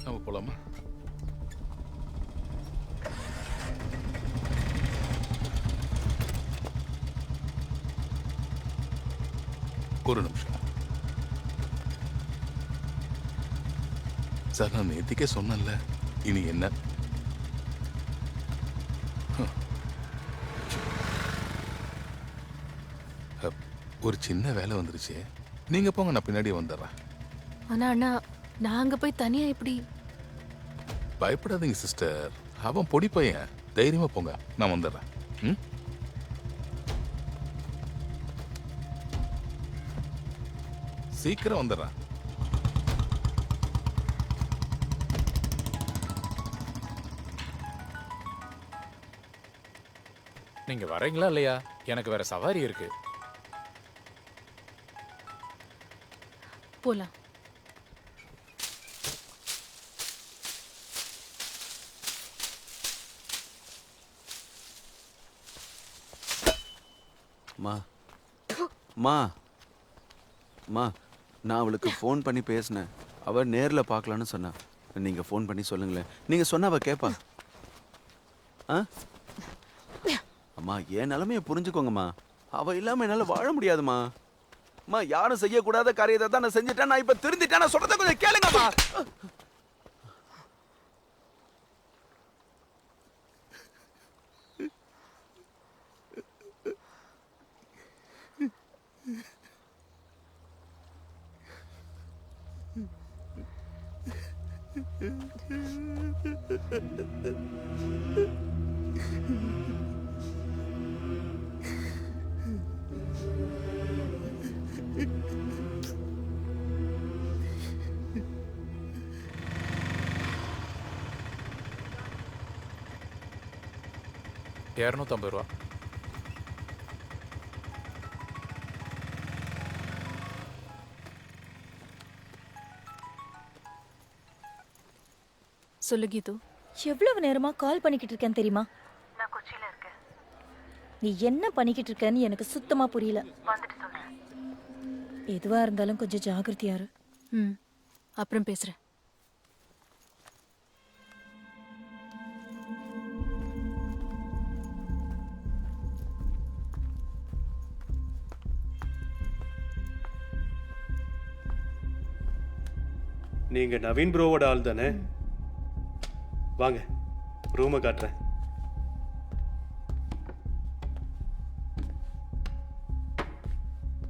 நம்ம போலாமா? ஒரு நிமிஷம் சார். நான் நேத்திக்கே சொன்னேன்ல, இனி என்ன? ஒரு சின்ன வேலை வந்துருச்சு. நீங்க போங்க, நான் பின்னாடியே வந்துடுறேன். ஆனா அண்ணா, நான் அங்க போய் தனியா எப்படி? பயப்படாதீங்க சிஸ்டர், அவன் பொடி பையன். தைரியமா போங்க, நான் வந்துடுறேன். சீக்கிரம் வந்துடுறேன். நீங்க வரீங்களா இல்லையா? எனக்கு வேற சவாரி இருக்கு. போலாம். மா மா மா, நான் அவளுக்கு ஃபோன் பண்ணி பேசினேன். அவள் நேரில் பார்க்கலான்னு சொன்னா. நீங்கள் ஃபோன் பண்ணி சொல்லுங்களேன். நீங்கள் சொன்ன அவள் கேட்பா. அம்மா என் நிலைமையை புரிஞ்சுக்கோங்கம்மா. அவ இல்லாம என்னால வாழ முடியாதுமா. அம்மா யாரும் செய்யக்கூடாத காரியத்தை தான் நான் செஞ்சுட்டேன். நான் இப்ப திருந்திட்டேன். நான் சொல்றத கொஞ்சம் கேளுங்கம்மா. ₹250. சொல்லு கீது. எவ்வளவு நேரமா கால் பண்ணிக்கிட்டு இருக்கேன் தெரியுமா? நான் கொச்சியில இருக்கேன். நீ என்ன பண்ணிக்கிட்டு இருக்கேன்னு எனக்கு சுத்தமா புரியல. வந்துட்டு சொல்றேன். எதுவா இருந்தாலும் கொஞ்சம் ஜாகிரதையா இரு. அப்புறம் பேசுறேன். நீங்க நவீன் ப்ரோவோட ஆள் தானே? வாங்க, ரூமை காட்டுறேன்.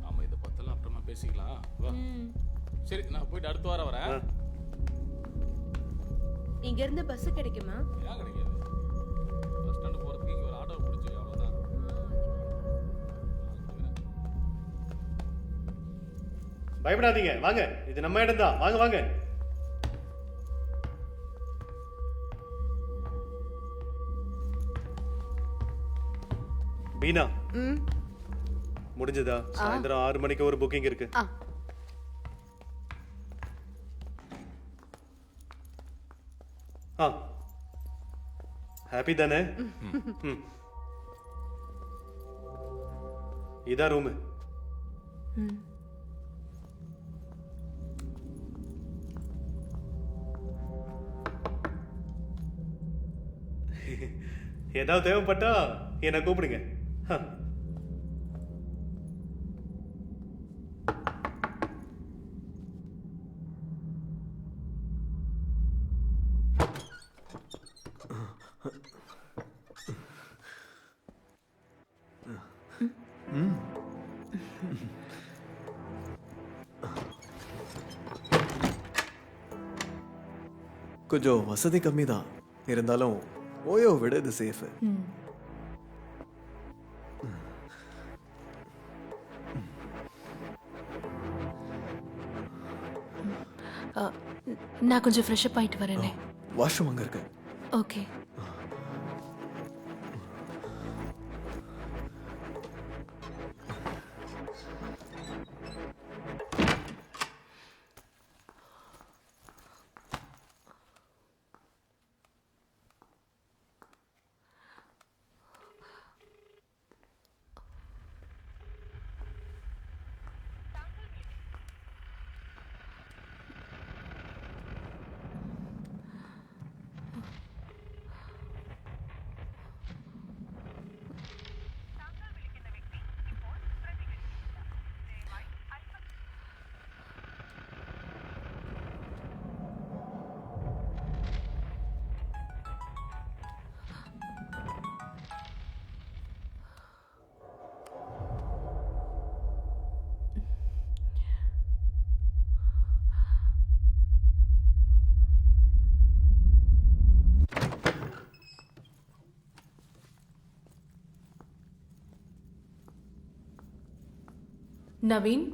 ஆமா, இதை பத்தலாம் அப்புறமா பேசிக்கலாம். வா. சரி, நான் போயிட்டு அடுத்த வாரம் வரேன். இங்க இருந்து பஸ் கிடைக்குமா? ஏன் கிடைக்காது? பஸ் ஸ்டாண்ட் போறதுக்கு இங்க ஒரு ஆட்டோ பிடிச்சி அவ்வளவுதான். பயப்படாதீங்க, வாங்க, இது நம்ம இடம் தான். வாங்க வாங்க. பீனா, முடிஞ்சதா? சாயந்தரம் 6 மணிக்கு ஒரு புக்கிங் இருக்கு. ஹாப்பி தானே? இதான் ரூமு. ஏதாவது தேவைப்பட்டா என்னை கூப்பிடுங்க. கொஞ்சம் வசதி கம்மி தான், இருந்தாலும் ஓயோ விட இது சேஃப். நான் கொஞ்சம் ஃப்ரெஷ் அப் ஆயிட்டு வரேனே. வாஷ்ரூம் அங்க இருக்கு. ஓகே. நவீன்,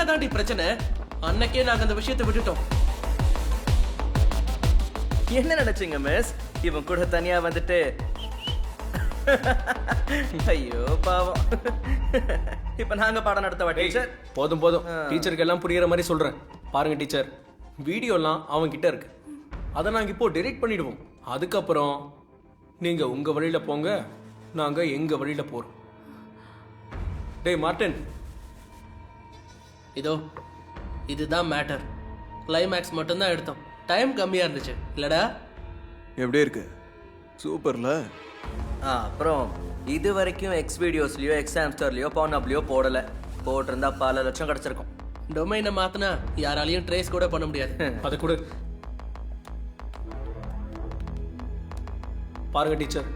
தாண்டி பிரச்சனை. அன்னைக்கே நாங்க அந்த விஷயத்தை விட்டுட்டோம். என்ன நினைச்சீங்க மிஸ்? இவன் கூட தனியா வந்துட்டு ஐயோ பாவம். இப்ப நாங்க பாடம் நடத்தவா டீச்சர்? போதும் போதும், டீச்சருக்கு எல்லாம் புரியுற மாதிரி சொல்றேன். பாருங்க டீச்சர், வீடியோலாம் அவன் கிட்ட இருக்கு. அதை நாங்க இப்போ டெலீட் பண்ணிடுவோம். அதுக்கப்புறம் நீங்க உங்க வழியில போங்க, நாங்க எங்க வழியில போறோம். டேய் மார்ட்டின், இதோ இதுதான் மேட்டர். கிளைமேக்ஸ் மட்டும்தான் எடுத்தோம். டைம் கம்மியா இருந்துச்சு இல்லடா? எப்படி இருக்கு? சூப்பர்ல. அப்புறம் இது வரைக்கும் எக்ஸ் வீடியோஸ்லயோ எக்ஸாம்ஸ்டர்லயோ பானப்லயோ போடல. போட்டிருந்தா பல லட்சம் கிடைச்சிருக்கும். டொமைனை மாத்தினா யாராலையும் ட்ரேஸ் கூட பண்ண முடியாது. அதை கூட பாருங்க டீச்சர்,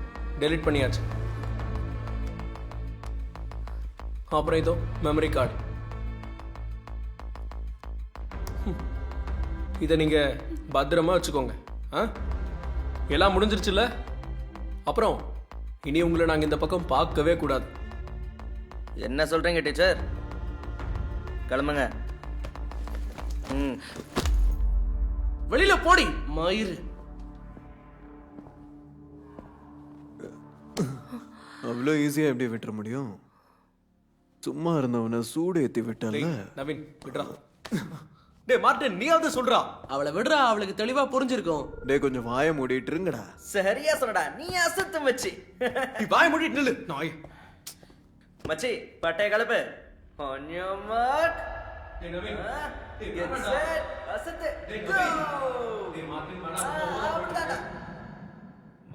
டெலீட் பண்ணியாச்சு. அப்புறம் இதோ மெமரி கார்டு. இதை நீங்க பத்திரமா வச்சுக்கோங்க. எல்லாம் முடிஞ்சிருச்சுல்ல? அப்புறம் இனி உங்களை நாங்க இந்த பக்கம் பார்க்கவே கூடாது. என்ன சொல்றீங்க டீச்சர்? கிளம்புங்க. வெளியில போடி மயிறு. அவ்வளோ ஈஸியா எப்படி விட்டுற முடியும்? சும்மா இருந்தவனை சூடு ஏத்தி விட்டல. நவீன் விட்றா. டேய் மார்ட்டின், நீயாவது சொல்றா. அவளை விடுறா, அவளுக்கு தெளிவா புரிஞ்சிருக்கும். டேய் கொஞ்சம் வாயை மூடிட்டு இருங்கடா. சரியா சொன்னடா, நீ அசத்து மச்சி. நீ வாயை மூடிட்டு நில்லு நாய். மச்சி பட்டை கலப்பு. On your mark. டேய் நவீன், Get set. அசத்து.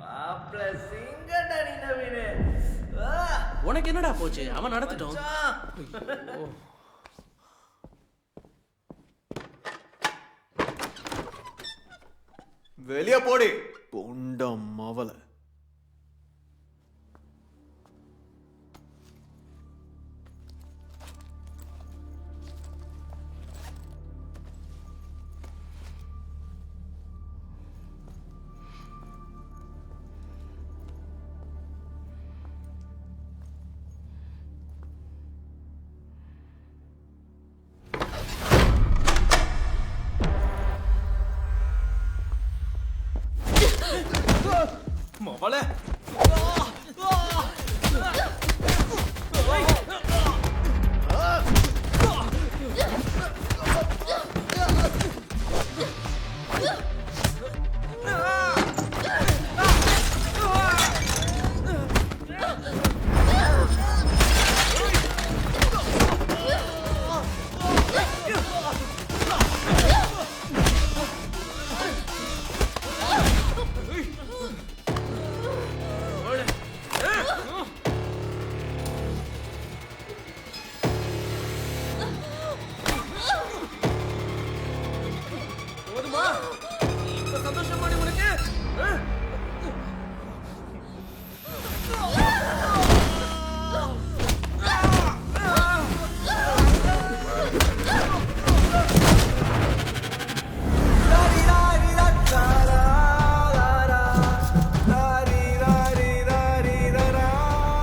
மாப்ள சிங்கடா நீ நவீனே. உனக்கு என்னடா போச்சு? அவன் நடத்திட்டோம். வெளியே போடி பொண்டம் மவள. மவளே,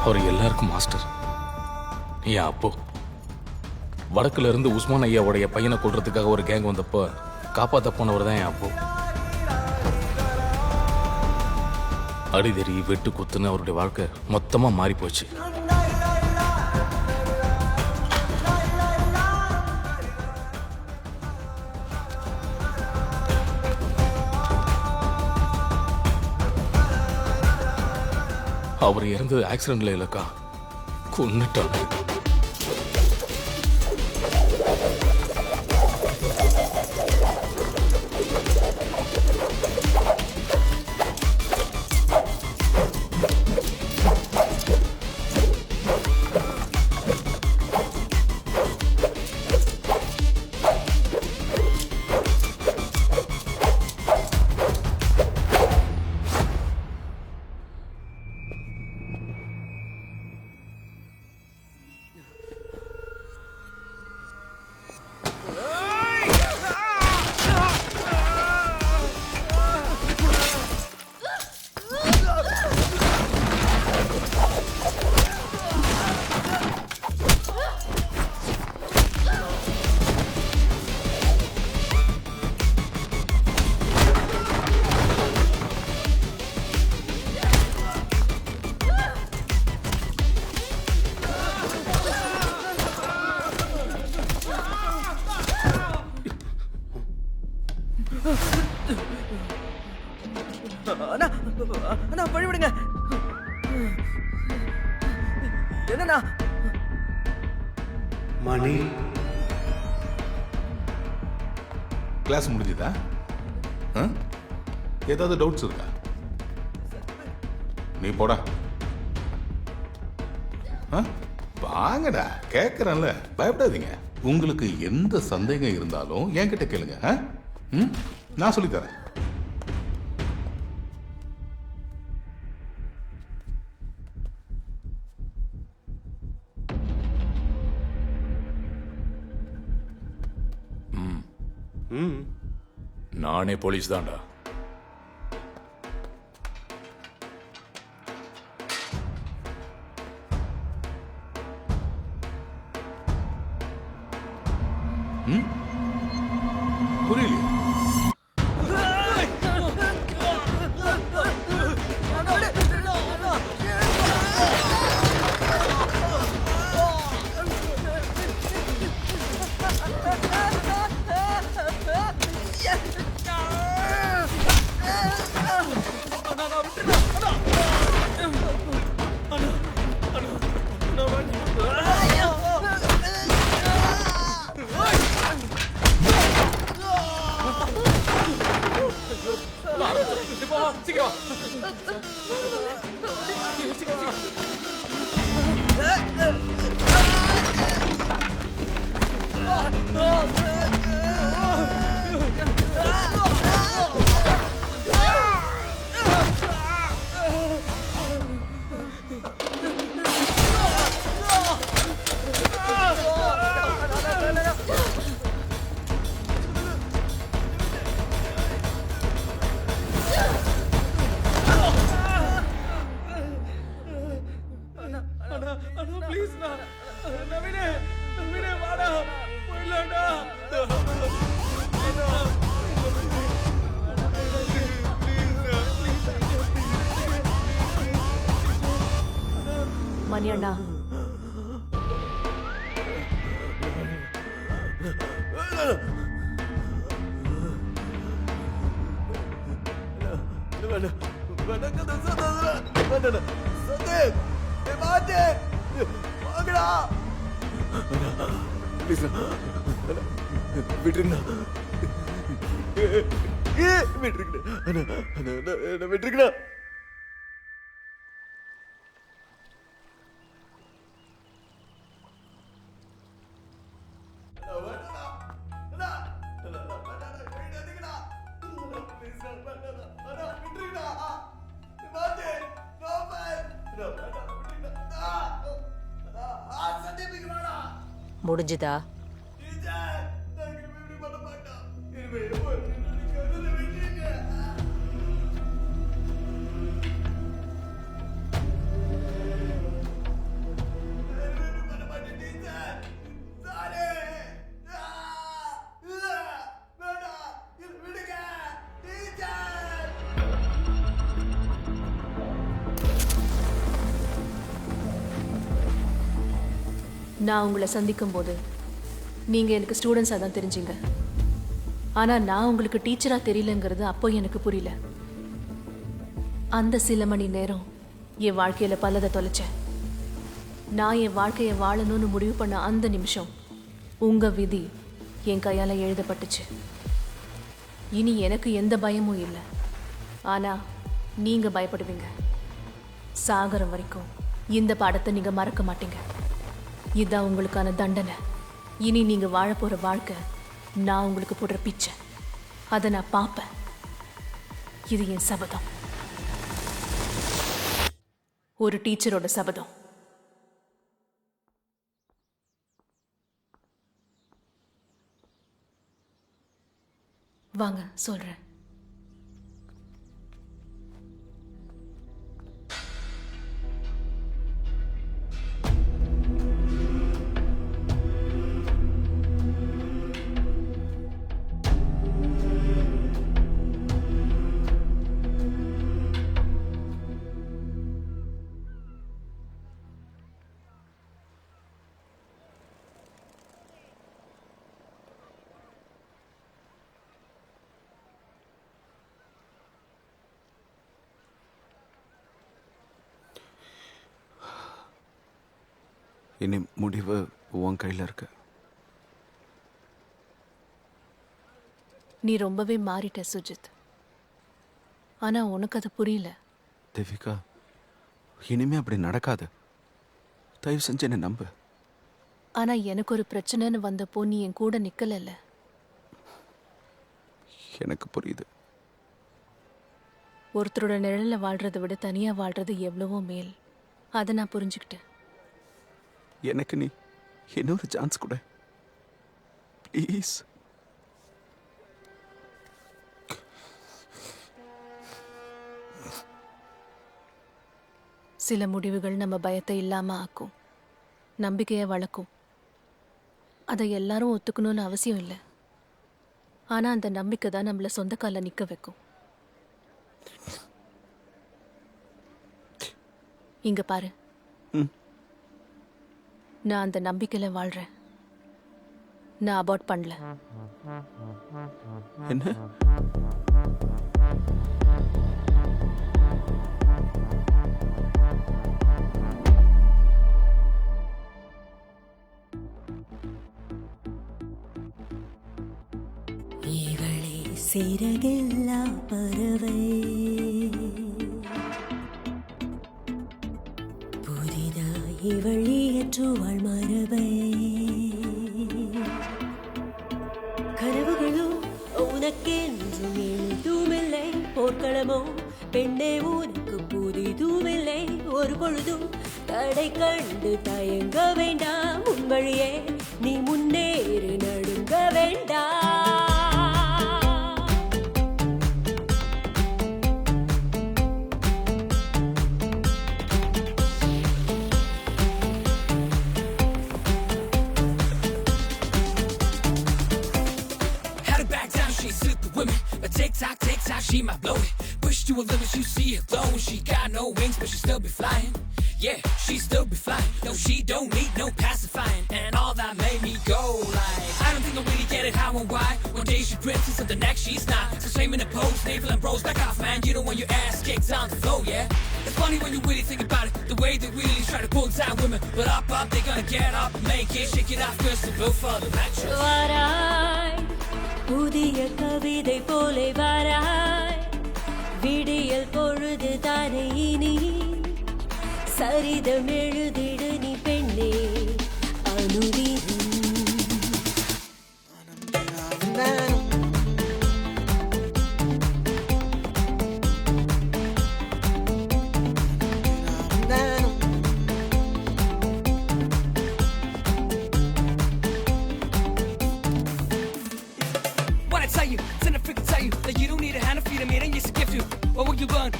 அவர் எல்லாருக்கும் மாஸ்டர். ஏன் அப்போ வடக்குல இருந்து உஸ்மான் ஐயாவுடைய பையனை கொல்றதுக்காக ஒரு கேங் வந்தப்போ காப்பாற்ற போனவர் தான் என் அப்போ. அடிதறி வெட்டு குத்துன்னு அவருடைய வாழ்க்கை மொத்தமா மாறி போச்சு. அவர் இறந்தது ஆக்சிடென்ட்ல இல்லக்கா, கொன்னுட்டாங்க. அண்ணா அண்ணா வழி விடுங்க. என்னண்ணா? மணி கிளாஸ் முடிஞ்சுதா? ஏதாவது டவுட்ஸ் இருக்கா? நீ போடா. வாங்கடா, கேட்கறேன்ல, பயப்படாதீங்க. உங்களுக்கு எந்த சந்தேகம் இருந்தாலும் என்கிட்ட கேளுங்க. நான் சொல்லித்தரேன். நானே போலீஸ் தான்டா. புரியல. மணியண்ணா, விட்டுருக்கா. முடிஞ்சுதா? நான் உங்களை சந்திக்கும் போது நீங்க எனக்கு ஸ்டூடெண்ட்ஸாக தான் தெரிஞ்சீங்க. ஆனா நான் உங்களுக்கு டீச்சரா தெரியலங்கிறது அப்போ எனக்கு புரியல. அந்த சில மணி நேரம் என் வாழ்க்கையில பலதை தொலைச்சேன். நான் என் வாழ்க்கையை வாழணும்னு முடிவு பண்ண அந்த நிமிஷம் உங்க விதி என் கையால எழுதப்பட்டுச்சு. இனி எனக்கு எந்த பயமும் இல்லை. ஆனா நீங்க பயப்படுவீங்க. சாகரம் வரைக்கும் இந்த பாடத்தை நீங்க மறக்க மாட்டீங்க. இதுதான் உங்களுக்கான தண்டனை. இனி நீங்க வாழ போற வாழ்க்கை நான் உங்களுக்கு போடுற பிச்சை. அதை நான் பார்ப்பேன். இது என் சபதம், ஒரு டீச்சரோட சபதம். வாங்க சொல்றேன். இனி முடிவு உன் கையில் இருக்கு. நீ ரொம்பவே மாறிட்ட சுஜித். ஆனா உனக்கு அது புரியல. தேவிகா, இனிமே அப்படி நடக்காது. தயவு செஞ்சு என்னை நம்பு. ஆனா எனக்கு ஒரு பிரச்சனைன்னு வந்தப்போ நீ என் கூட நிக்கலல்ல. எனக்கு புரியுது. ஒருத்தரோட நிழல்ல வாழ்றதை விட தனியா வாழ்றது எவ்வளவோ மேல். அதை நான் புரிஞ்சுக்கிட்டேன். எனக்கு நீ இன்னொரு சான்ஸ் கொடு ப்ளீஸ். சில முடிவுகள் நம்ம பயத்தை இல்லாம ஆக்கும், நம்பிக்கையை வளர்க்கும். அதை எல்லாரும் ஒத்துக்கணும்னு அவசியம் இல்லை. ஆனா அந்த நம்பிக்கை தான் நம்மள சொந்த கால நிக்க வைக்கும். இங்க பாரு, நான் அந்த நம்பிக்கையில வாழ்றேன். நான் அபார்ட் பண்ணல. என்ன? இவளே சிறகில்லா பறவை, புதிதாய் இவள் இயற்றுவாள் மரபை. கனவுகளோ உனக்கென்றும் எழுதுமில்லை, போர்க்களமோ பெண்ணே உனக்கு புதிதுமில்லை. ஒரு பொழுதும் தடை கண்டு தயங்க வேண்டாம், உன் வழியே நீ முன்னேறி நடுங்க வேண்டாம். TikTok, she might blow it. Push to a limit, you see her glowing. She got no wings, but she still be flying. Yeah, she still be flying. No, she don't need no pacifying. And all that made me go like, I don't think I really get it how and why. One day she princess and the next she's not. So same in the pose, navel and bros, back off, man. You don't want your ass kicked on the floor, yeah. It's funny when you really think about it, the way they really try to pull down women. But up, they gonna get up and make it, shake it off, first and go for the mattress. வாராய் புதிய கவிதை போலே வாராய், விடியல் பொழுது தானே இனி சரிதம் எழுதிடு நீ பெண்ணே அனுதினம்.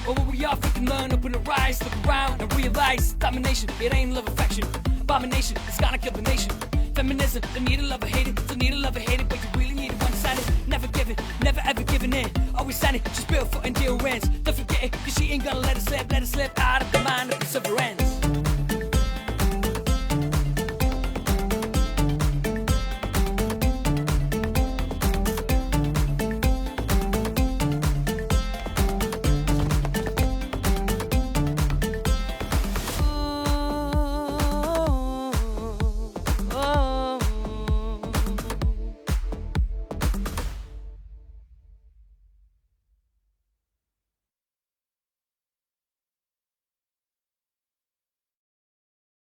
Or what we all freaking learn, open our eyes, look around and realize domination, it ain't love affection. Abomination, it's gonna kill the nation. Feminism, the need to love or hate it, the need to love or hate it, but you really need it one-sided. Never give it, never ever giving in. Always sign it, just build for endurance. Don't forget it, cause she ain't gonna let it slip out of